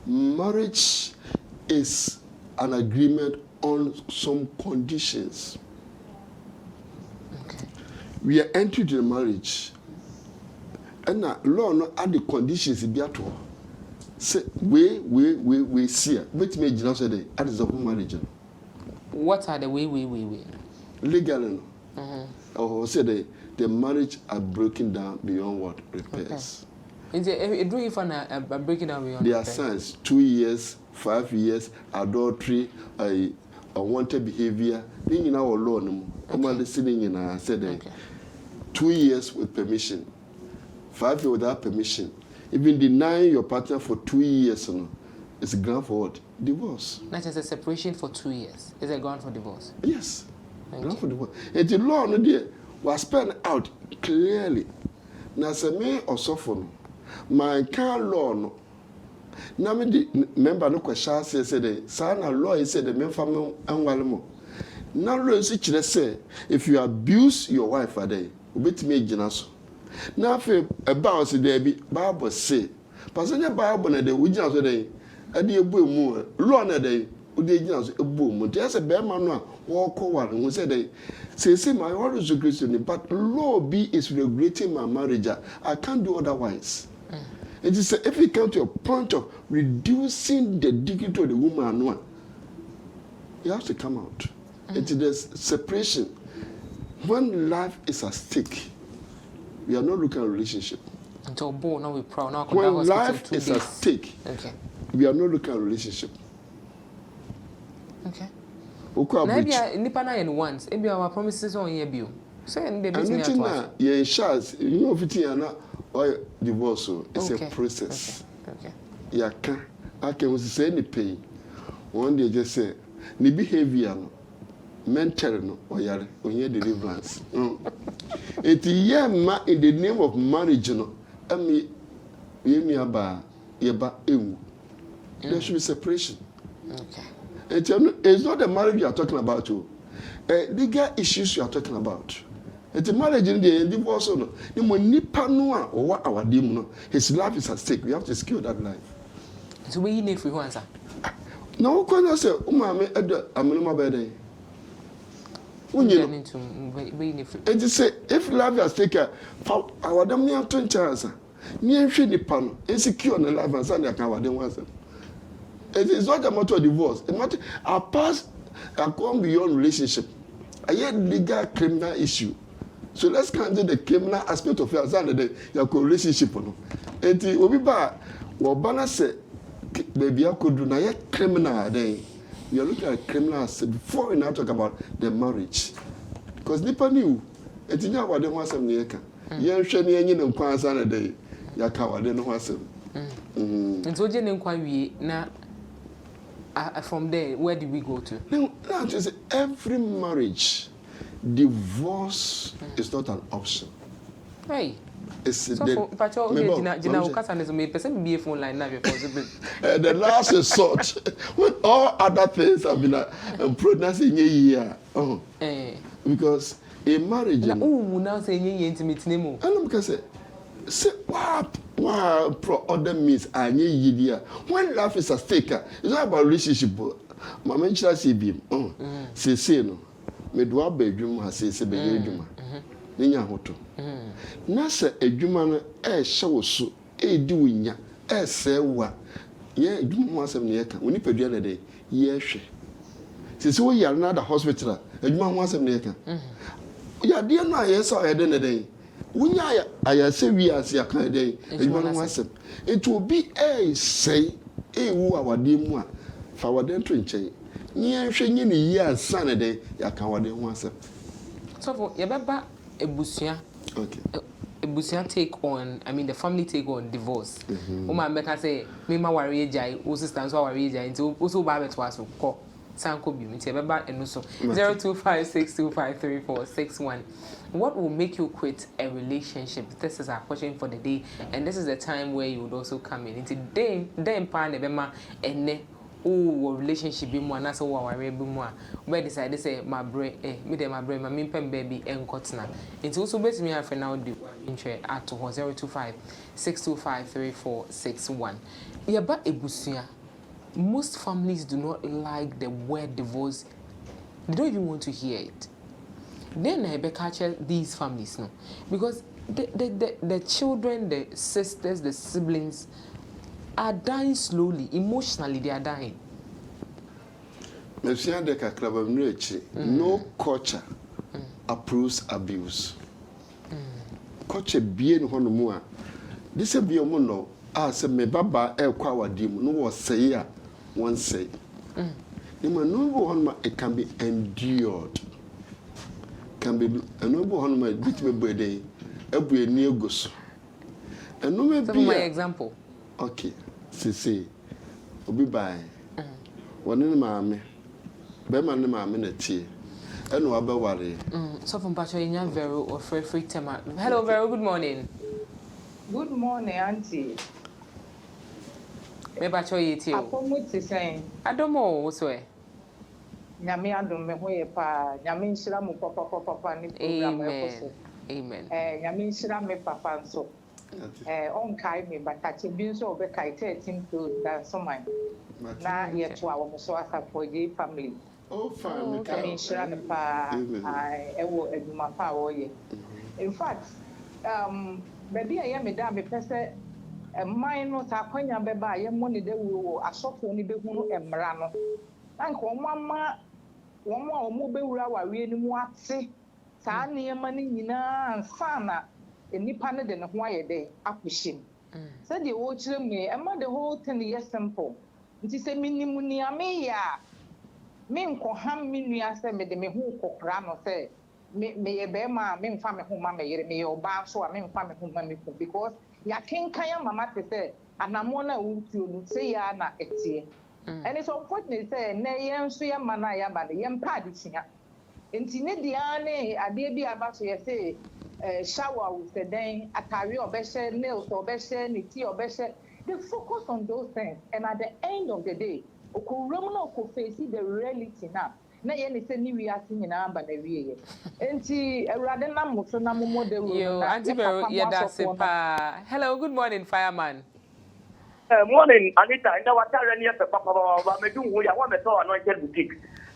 marriage is an agreement on some conditions. Okay. We are entering the marriage, and now law no add the conditions be at all. Say we see. Wait me, just say that is the whole marriage. What are the way? Legally, or say the marriage are broken down beyond what repairs. Okay. Do you find a breaking down beyond? There are signs: 2 years, 5 years, adultery, unwanted behavior. Then our law no. I'm listening in. I said 2 years with permission, 5 years without permission. Even denying your partner for 2 years, it's a ground for what? Divorce. That is a separation for 2 years. Is a ground for divorce? Yes. Ground for divorce. And the law no there was spelled out clearly. Now, say me or suffer. My car law no. Now me the member no question say the sana law said the men family and walemo. Now law say if you abuse your wife a day, obet me jinaso. Now if about there be Bible say, passenger Bible na dey we jinaso dey. Ade ebu emu law na dey we dey jinaso ebu emu. There say be man no a walk one who say dey say my word is Christian, but law be is regulating my marriage. I can't do otherwise. It is if it comes to a point of reducing the dignity of the woman, you have to come out. It is separation. When life is at stake, we are not looking at a relationship. When life is at stake, we are not looking at a relationship. Okay. Maybe nipa na yen once. Maybe our promises on here bio. Say they beat me at once. Yeah, chance. You know, if it's or divorce, it's a process. Okay. Yeah, I can say any pain. One day just say, the behavior, mental, no, or your deliverance. It's yeah, in the name of marriage, no, I mean, there should be separation. Okay. It's not the marriage you are talking about, legal issues you are talking about. It's a marriage in the divorce. No, or our demon. His life is at stake. We have to secure that life. So we need free answer. No, can I say, I'm not bad. It is say if life has taken our damn near 20 years, near the panel, insecure on the life and Sunday, I can't. It is not a matter of divorce. It matter our past are gone beyond relationship. I had legal criminal issue. So let's consider the criminal aspect of your relationship. And it will be bad. What Bana said, maybe I could do not criminal day. We are looking at criminal aspect before we now talk about the marriage. Because Nipa knew, it's not about the one some year. You're sharing in Kwanzaa day. Yakawa, then was him. And so, Jen inquiry now. From there, where do we go to? Now, just every marriage, divorce is not an option. Hey, it's so the last resort when all other things have been pronounced in a year. Because a marriage. Now saying intimate name. And because say what pro other means when life is at stake, it's not about relationship. My mention say bim. Say no. Me do bedroom has say bedroom. Ninya hoto. Na say adwuma no hye so di wonya se wa. Ye adwuma ho asem ne yeka. Oni padua na dey ye hwe. Say we yare na da hospital. Adwuma ho asem ne yeka. Ya de no ayesa ayede ne dey. Wunya ayase wi ase akan dey. Adwuma ho asem. It will be say wu awade mu a fa wade nto nchen. Nye hwe nye ne yi ansa ne dey ya kan wade ho asem. So for yebeba ebusia. Okay. Ebusia take on, I mean the family take on divorce. Uma make say me ma ware ejai, o sister so ware ejai, nti also ba beto aso ko sanko bi nti ebeba eno so 0256253461. What will make you quit a relationship? This is our question for the day, and this is the time where you would also come in. Nti den pa na bema ene oh relationship bi mu anase wo aware bi mu a we decide say 𝗪𝗵𝗲 me dem 𝗪𝗵𝗲 ma mempem ba bi enkotena nti wo so betimi afa na wo di ntwe ato 025 625 3461 yeba ebusua. Most families do not like the word divorce. They don't even want to hear it. Then I catch these families no, because the children, the sisters, the siblings are dying slowly. Emotionally, they are dying. No culture approves abuse. Culture bien honomua. This is be no. Say me baba kwa wadim no was say ya one say. No one it can be endured. Can be a noble honor bit me by day. Every near goes. And no may be my example. Okay, see, obi by one in mammy. Beman the mammy a tea. And no other worry. So from Patricia Vero or free tema. Hello, Vero, good morning. Good morning, Auntie. Me bacho yeti o. Apomo ti sen. Adomo wo so e. Nyame adom me ho ye pa. Nyame nshira mu papa ni program e ko. Amen. Nyame nshira me papa nso. On kai me batache bi nso obe kai 13 to dan so man. Na ye to awo so asa for ye family. Oh fine. Nyame nshira me pa. E wo eduma pa wo ye. In fact, baby I am me pese mine no ta kwanya beba ye mo ne de wo asofo ni behunu emra no na nko mama wo mo bewura wawe ni mu ate saa ne ma ni nyina ansana enipa ne de ne ho ayede akohyim said the wo kire me ema the whole thing is simple nti se minimu ni ame ya me nko ham me nua se me de me hu kokra no se me ye be ma me mfa me ho ma me yere me ye oba so a me mfa me ho ma me ko because ya kenkanya mama te say anamo na wutuo no say ya na etie and it's unfortunate say na yen so ya mana ya ba de yen pa de tia enti ne dia ne ade bi aba so ye say shower with the den atari obehye nails obehye ni tea obehye they focus on those things and at the end of the day okoram na face the reality now na ye ne se ni wi ase nyina amba na wi ye enti awurade na moso na momo de ru yo auntie Vero ye da se pa. Hello, good morning fireman. Morning Anita ina watare ni epe papa baba me dun wo ya wa me to anointed boutique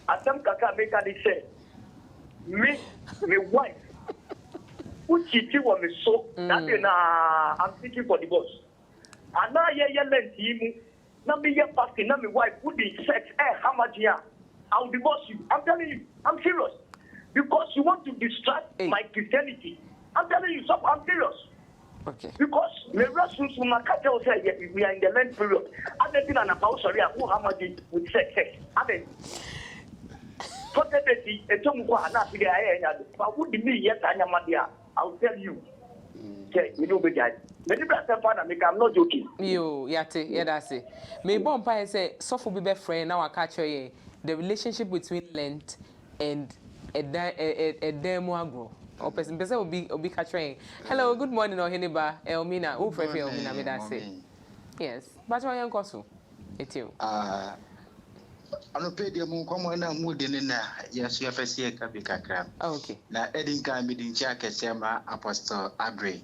asem kaka make a say me wife uchi wo me so that na I'm seeking for divorce ana ye lenti mu na me ye fasting na me wife who dey sex how much here I'll divorce you. I'm telling you, I'm serious. Because you want to distract my Christianity. I'm telling you, I'm serious. Okay. Because we are in the Lent period. I'm not an about sorry, I how much with sex. I mean, I'll tell you. Okay, you know, I'm not joking. Yo, yate, yeah, that's it. Me bon pa say, so for be friend now I catch you. The relationship between Lent and a demo agro. Or person will be catching. Hello, good morning, or Heniba, Elmina, who for Elmina, may I say? Yes, but I am Kofi. It's you. I don't pay the moon common and mood in yes, you have a sea crab. Okay. Now, Edding can be in Jack Sema Apostle Abbrey.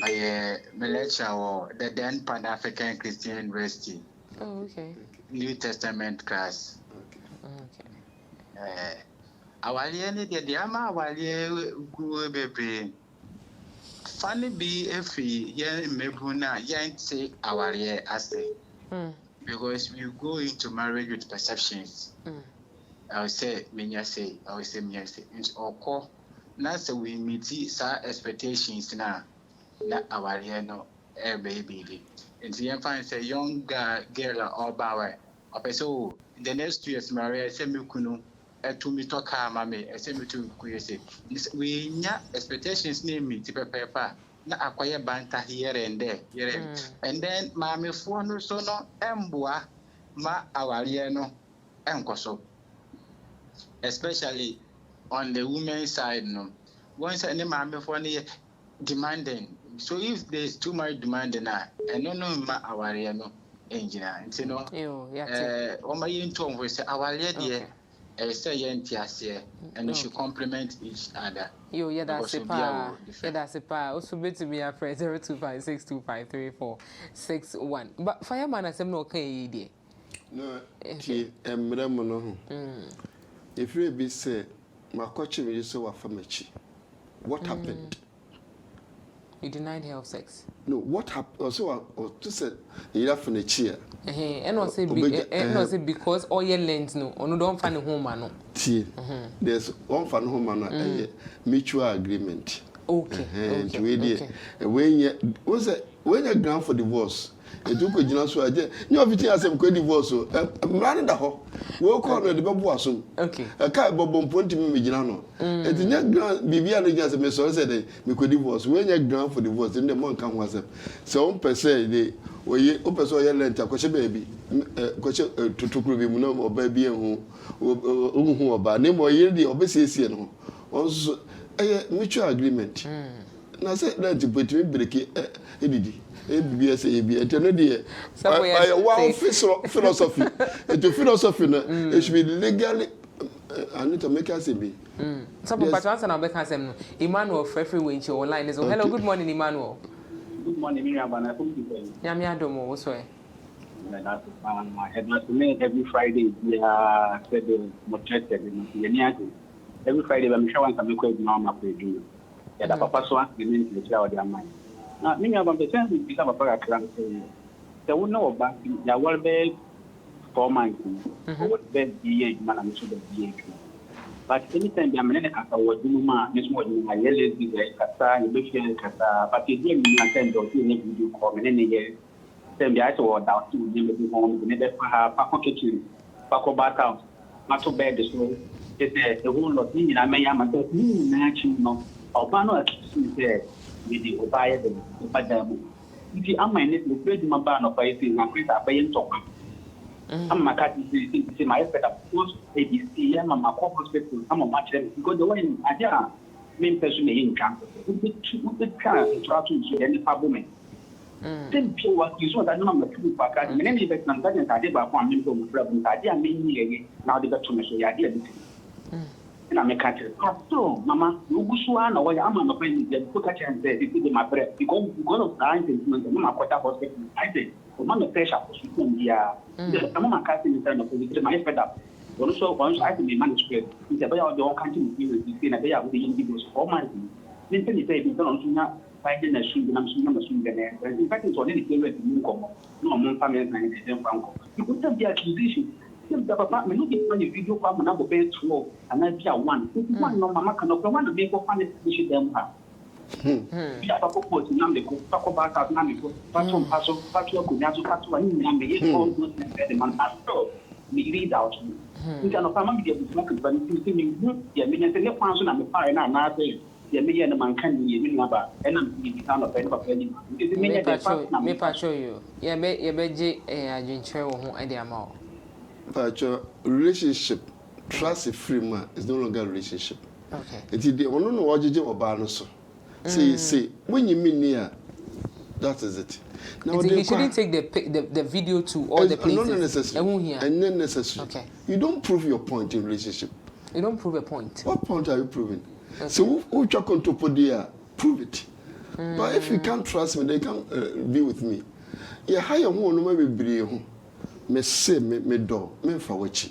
I lecture or the then Pan African Christian University. Oh, okay. New Testament class. Okay. Awalieni the ama awali go bebe. Funny be if yen mebuna yen say awali ase. Because we go into marriage with perceptions. I will say minya say, I will say minya say. It's oko. Now so we meet sa expectations na awali no baby. And the find say young girl or bower. So the next 2 years, Maria send me kuno to me talk mammy, I send me to Kuyase. We nya expectations name me to paper, na acquire banter here and there, and then mammy for no so no emboa ma awariano enkoso. Especially on the women's side, no. Once any mammy for demanding. So if there's too much demand now, and no ma awariano. engineer. You know, yeah. Into we say our lady. Say yen and we should complement each other. Yeah, that's it. Yeah, that's it. Also, bet to me a friend 0256253461. But fireman, I said no okay. No, no. If you be say, my coach is so affirmative. What happened? You denied her of sex. No, what happened? Also, to say you have a chair. And also because all your lens no, or no don't find a home man. There's one fan home man, mutual agreement. Okay. When you was it when you ground for divorce? It took a general so I did. You have to ask him divorce. I'm running the whole. We'll call the babu. Okay. A car bomb pointing me, General. It's not grand. Bibiana against a message said we could divorce. When you ground for divorce, then the monk can was so per se they were ye open so your lent a question baby. Question to prove him no or baby who about name or ye the obesity and also a mutual agreement. Now said that to put me break it. ABS, philosophy. To philosophy, it should be legally. Anita make us be. Some but once and I make us Emmanuel Frefree Winch online is hello, good morning, Emmanuel. Good morning, Miriam. I hope you can. Yamia Domo, what's way? Every Friday, we are said every Friday, I'm sure I'm going to normal for you. Yeah, Papa so ask the name to tell their mind. Now, many of them become a program. They will know about the world bed 4 months. What bed be man, I'm sure the but anytime they are many after what you miss more than I yell is the Kasa, you Kasa, but you didn't attend or see any video call in any year. Then the ice or down to the home, the never have Paco kitchen, Paco bath, Mato bed is so. It's a whole lot meaning I may am a no. Albano is there. With the Obaya, the Padam. If you are my name, the great Mabano of Ice and Chris are paying talk. I'm my cat is my effort of course, ABC, and my hospital, I'm a much because the way I am, main person in camp. The car is trying to any problem. Then what you saw that number 2 pack, and many events and that I did about 1 million problem. I did mean now they got to me, so I did. And I'm a catcher. So, Mamma, you Bushuan or I'm a friend, then put a chance there to my breath because of the eyes and my quarter hospital. I said, Mamma pressure for some of my cousin is of my fed up. Also, once I can be manuscript, it's about the whole country you see a day of the individuals for my then you say, you don't finding a shoe, I'm soon there. In fact, it's already clear to you. No, more family and Franco. You could have the accusation. Papa, me look at the video from another bed 12 and I be one. One no mama cannot want to make a funny issue them. Yeah, Papa put Namiko, Paco Bata, Namiko, Pato, Paso, Pato, Kunazo, Pato, and Nambi, all those and man. Me read out. We cannot family get the market, but you see me, yeah, me and the function I'm a fire and I'm not there. Yeah, me and the man can be in number, and I'm the town of any. Me patrol you. Yeah, be a gentle and the amount. But your relationship, trust free man, is no longer a relationship. Okay. It is the one no what you about so. Say when you mean near, that is it. Now he shouldn't take the video to all the places. Not necessary. And not necessary. Okay. You don't prove your point in relationship. You don't prove a point. What point are you proving? Okay. So who talk on top of there? Prove it. But if you can't trust me, they can't be with me. Yeah, how you want to maybe be me say me do me fa wachi.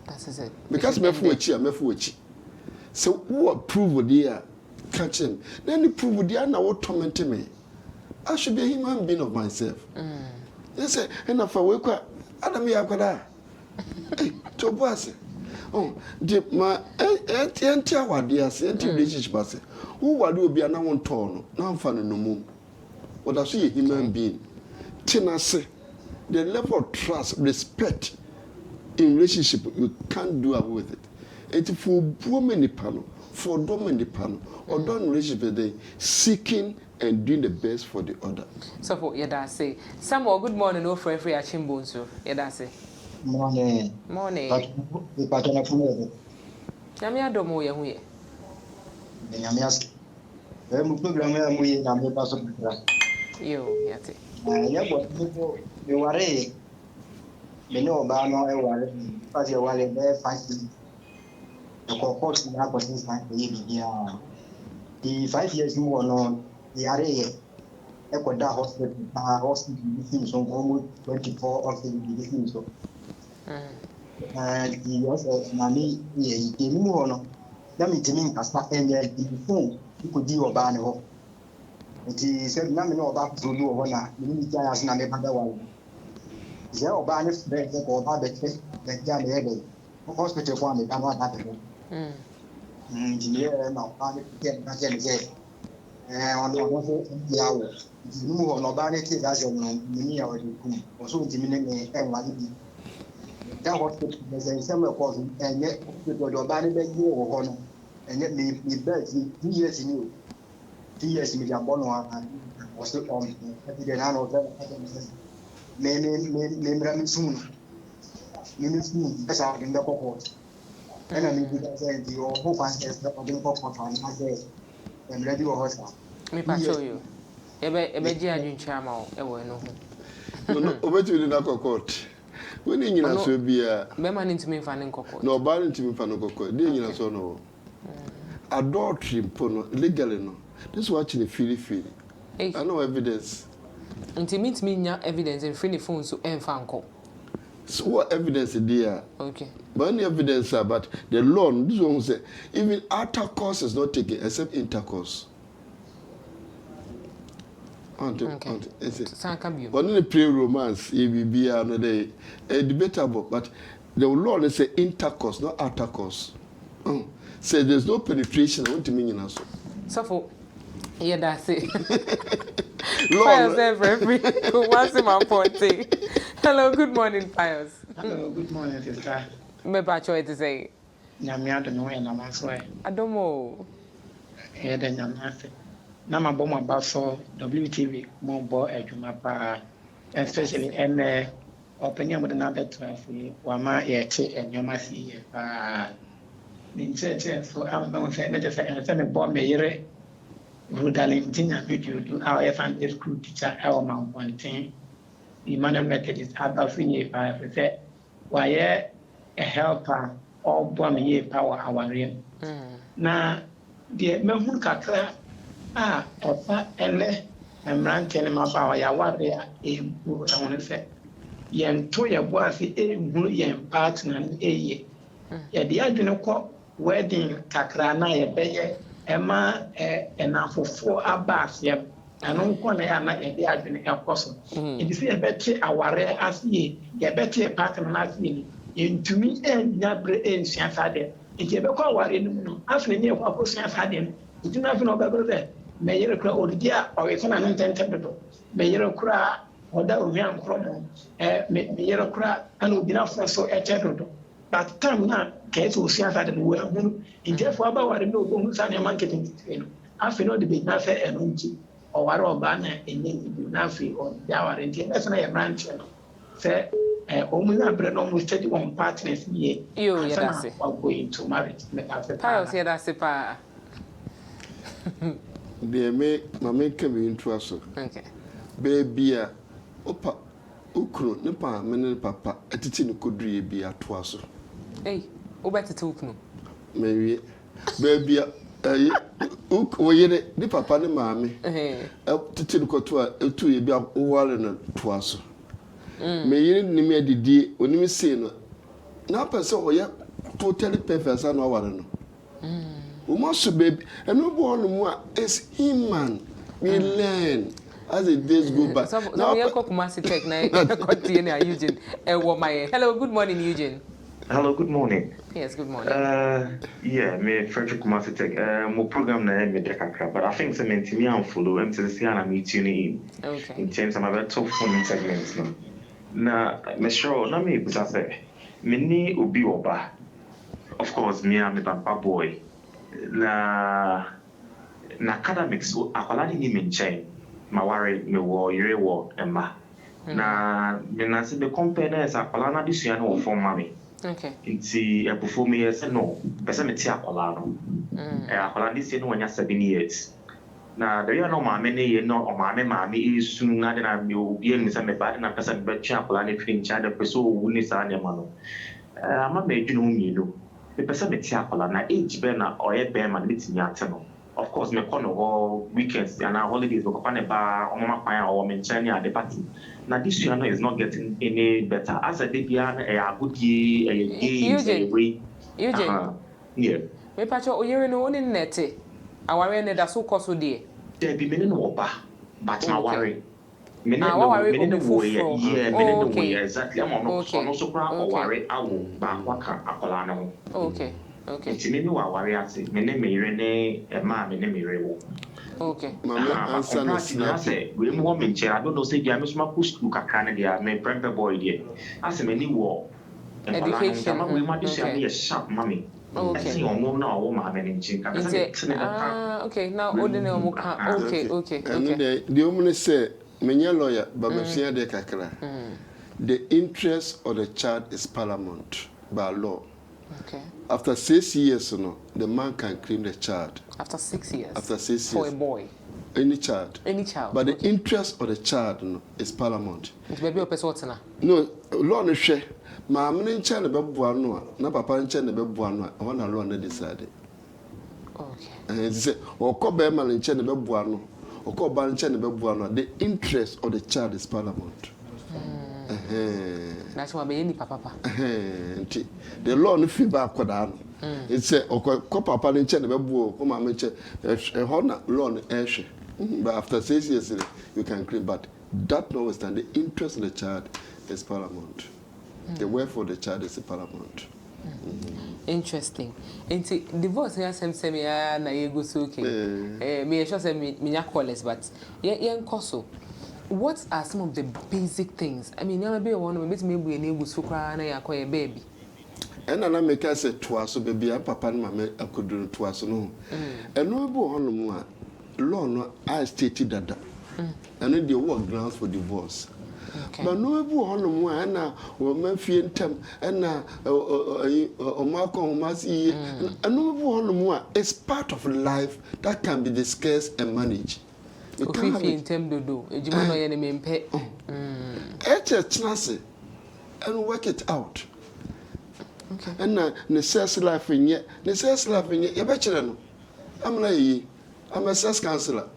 That is it. Because me fa wachi. So who approve there catch him. Then you prove there now what torment me. I should be a human being of myself. They say and if I wake up Adam ya kwada. Eh to boss. Oh, the my enti awade ase enti relationship ase. Who wade obi ana won turn no na no mum. What I see a human being. Tinase the level of trust, respect in relationship, you can't do away with it. It's for women panel, for women panel, or done relationship they seeking and doing the best for the other. So for Yada say, Samuel, good morning, no friend free Achimbo, so Yada say. Morning. The pattern of Yamia Domo Yahuye. Yamias. The program where we are Yo, Yati. Yeah, but you worry. me no ba no e ware pass e ware be 5 years the court na ko since 5 years bia the 5 years mo no yare ye e ko da hospital this so almost 24 of the this so and he was na me ye ke mi mo no na mi timi nkasa enye the phone ko di oba ne ho nti se na me no oba ko do ho na mi ja ya na me ba da wa je oba ne fre ko oba be che be ja ne be hospital ko me ba ma da be engineer na oba ne ke na je ne ono so ya wo nti mu ho no oba ne ke da jo no mi ya wa di ku o so nti mi ne me e wa di that hospital be se me ko enye do oba ne be yi wo ho no enye me bet 2 years ni o 2 years mi ja bono was on the na no me mra soon esa nda ko ena mi bi da say di o ho fast da ko den ko ko fa na say em ready o hosta me pa show you ebe ji adwuncha ma o e wo no ho no obetuli na kokot woni nyina so bia be ma ntimi fa ne kokot no ba ntimi fa ne kokot de nyina so no adultery pono legally no this what you feel I know evidence ntimi nya evidence in free phone so emfa nko. So what evidence there? Okay. But any evidence but the law, this one say even intercourse is not taken except intercourse. Okay. But in the pre-romance, it be another debatable. But the law is say intercourse, not intercourse. Say there's no penetration. I want to mean in us. So for yeah, that's it. Lord, every hello, good morning, Pius. Hello, good morning, sister. Me pa choy to say. Nyamia do no na maswe. Adomo. He de nyamase. Na mabo mo ba so WTV mo bo adwuma pa especially en opinion mo na beto afi wa ma ye che enyoma si ye pa. Ni che so am ba mo se ne je se me bo me yire Rudalin Tina video do our family school teacher our Mount Pontin. The man Methodist Abbrey by say why a helper or bomb ye power our real. Na the Mahun Katra or ele and ran telling my power ya what they are a book I want to say. Yen toya was a yen partner a ye. Ya the Adino wedding Kakrana a beye. Emma enafofo abas ye anu nko na ya na e de adwene ekoso e di se e beti aware asiye ye beti partner na asiye ye ntumi enya bre ensua sade e je be kwa aware no no afne ni e kwa posua sade nti na afne obabre me yere kura odidi a o ye na ntente dodo me yere kura oda o hia nkromo me yere kura anu obi na fo so e chedodo but time na keso osua sade no we hunu If we are no going marketing, I feel no debate na say enunchi or ware obana enye na fi on our engine. That's not a branch. Say omunya bre no mo study one partners ye. You that's it. Going to marriage. Pius here that's it pa. They make me into us. Okay. Baby opa ukru ne pa mene papa etiti ne kodrie bi atoaso. Hey, obetete uknu. Maybe baby oyere ni papa ne maame tete no koto a etu ye bia owale no toaso me yire ni me adidie onimi sei no na pese oye totally perfect sa no aware no o mo so baby eno bo no mu a is human we learn as the days go by now we go Kumasi Tech na continue Eugene hello, good morning, Eugene. Hello, good morning. Yes, good morning. Yeah, me Frederick Kumasi Tech. My program na me dekakra, but I think some me am follow. I'm to see and me tuning in. Okay. In terms of my top phone segments now. Na me sure na me busa say me ni obi oba. Of course, me am a papa boy. Na academics akwala ni me nchen. Ma worry me wo yire wo emma. Na me na se be compare na sa akwala na disua na wo form mami. Okay. Inti perform years no. Pesa me ti akwala no. Akwala this year no anya 7 years. na the year no maame ne ye no o maame is soon na na me obi enu say me ba na pesa me be twa akola ne firi ncha de peso owu ni sa ne ma no ama me adwunu mienu me pesa me tia akola na age be na oye be ma ne timi ate no of course me call no weekends and holidays we go ne ba o mama kwan o me ncha ne ade party na this year no is not getting any better as a day bia na e agudie e games e we Eugene yeah me pacho oyere no oni nete aware ne da so koso de there be many no ba but na worry many no yeah many no way exactly am no so kra o worry awo ba kwaka akola no okay it's many wa worry ate many me yere ne e ma me ne me yere wo okay mama answer na snap we mo me nche I don't know say dia me so ma push school kakra ne dia me prepare boy dia ase many wo education we ma dis ya me sharp mommy. Okay. Okay. Now, okay. And the woman say, "Many lawyer, but me fear de kakra." The interest of the child is paramount by law. Okay. After 6 years, the man can claim the child. After 6 years. After 6 years. For a boy. Any child. But the interest of the child is paramount. It's baby or person. No, law no share. Maame ne nche ne beboa no na papa nche ne beboa no I want to law na decide. Okay. Say okoba ma ne nche ne beboa no okoba nche ne beboa no the interest of the child is paramount. That's why be any papa. The law no fit back kwada no. It say okọ papa ne nche ne beboa ko maame nche ho na law no ehwe. But after 6 years you can claim, but that notwithstanding the interest of the child is paramount. The welfare of the child is paramount. Interesting. And divorce here some me na ye go so okay. Me sure say me nya callers, but yeah koso. What are some of the basic things? I mean, you be one me me na egu so kra na ya koye baby. And na make us say twaso baby papa na mama akoduru twaso no. And no be hono a law no I stated that. And the work grounds for divorce. Okay. But no ebu hono mu ana wo mafie ntam ana omako omasi no ebu hono mu it's part of life that can be discussed and managed. You can't feel ntam dodo ejima no ye ne mempe chance and work it out. Okay. And the sex life in ye be chere no amna yi I'm a sex counselor.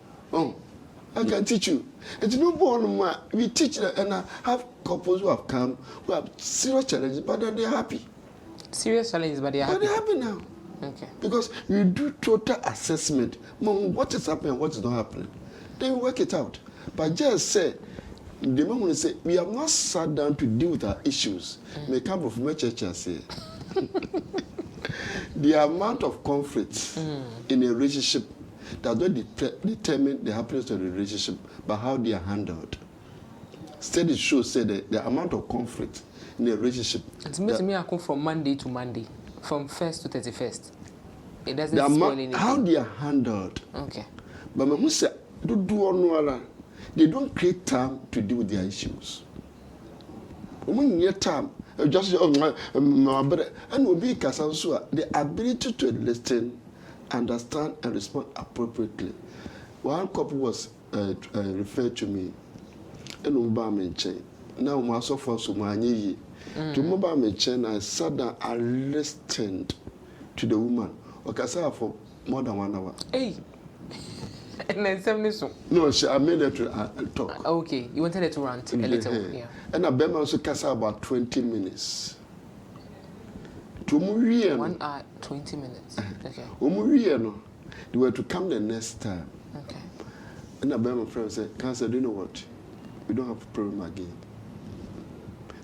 I can teach you. It's no born we teach them and have couples who have come who have serious challenges, but then they're happy. Serious challenges, but they're happy. But they're happy now. Okay. Because we do total assessment. What is happening, what is not happening. Then we work it out. But just say, the moment say we have not sat down to deal with our issues. May come from my church and say the amount of conflict in a relationship does not determine the happiness of the relationship, but how they are handled. Studies show say that the amount of conflict in a relationship. It's made me come from Monday to Monday, from 1st to 31st. It doesn't spoil anything. How they are handled. Okay. But when say they don't create time to deal with their issues. When you have time, just and will be the ability to listen, understand and respond appropriately. One couple was referred to me, and now my also for so many to mobile chain. I sat down and listened to the woman. Okay, I for more than 1 hour. Hey, and then 7 so. No, I made her to talk. Okay, you wanted her to rant a little, yeah. And I bet also cast about 20 minutes. 1 hour, 20 minutes. Okay. They were to come the next time. Okay. And I bet my friend said, Cancer, do you know what? We don't have a problem again.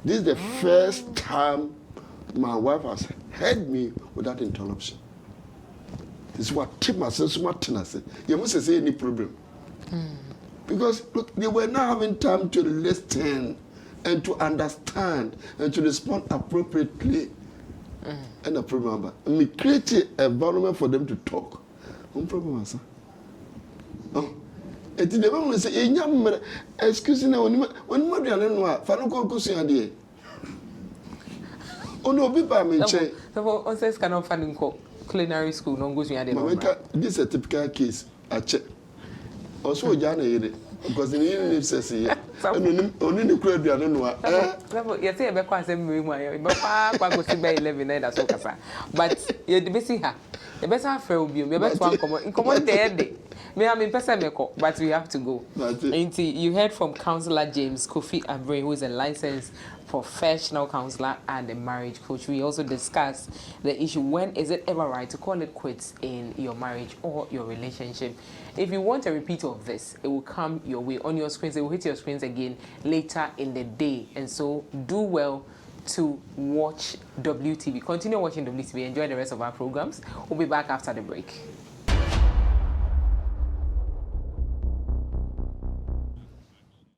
This is the first time my wife has heard me without interruption. This is what Tim has said, said. You must say any problem. Because look, they were not having time to listen and to understand and to respond appropriately. And a problem. We create an environment for them to talk. No problem, sir. Et the moment say, excuse me, when you don't know, Fanuko Kusi. Oh no, be by me. So, on says cannot find culinary school, no goes. This is a typical case. I check. Also, Jana, because in the name says here, only the crowd, I don't know. You say, I'm quite same room, but 11 that's okay. But you're the best here. The best have failed you, the best one come there. Me, I'm in person, but we have to go. You heard from Councillor James Kofi Abbrey, who is a licensed professional counselor and a marriage coach. We also discussed the issue: when is it ever right to call it quits in your marriage or your relationship? If you want a repeat of this, it will come your way on your screens. It will hit your screens again later in the day, and so do well to watch WTV. Continue watching WTV. Enjoy the rest of our programs. We'll be back after the break.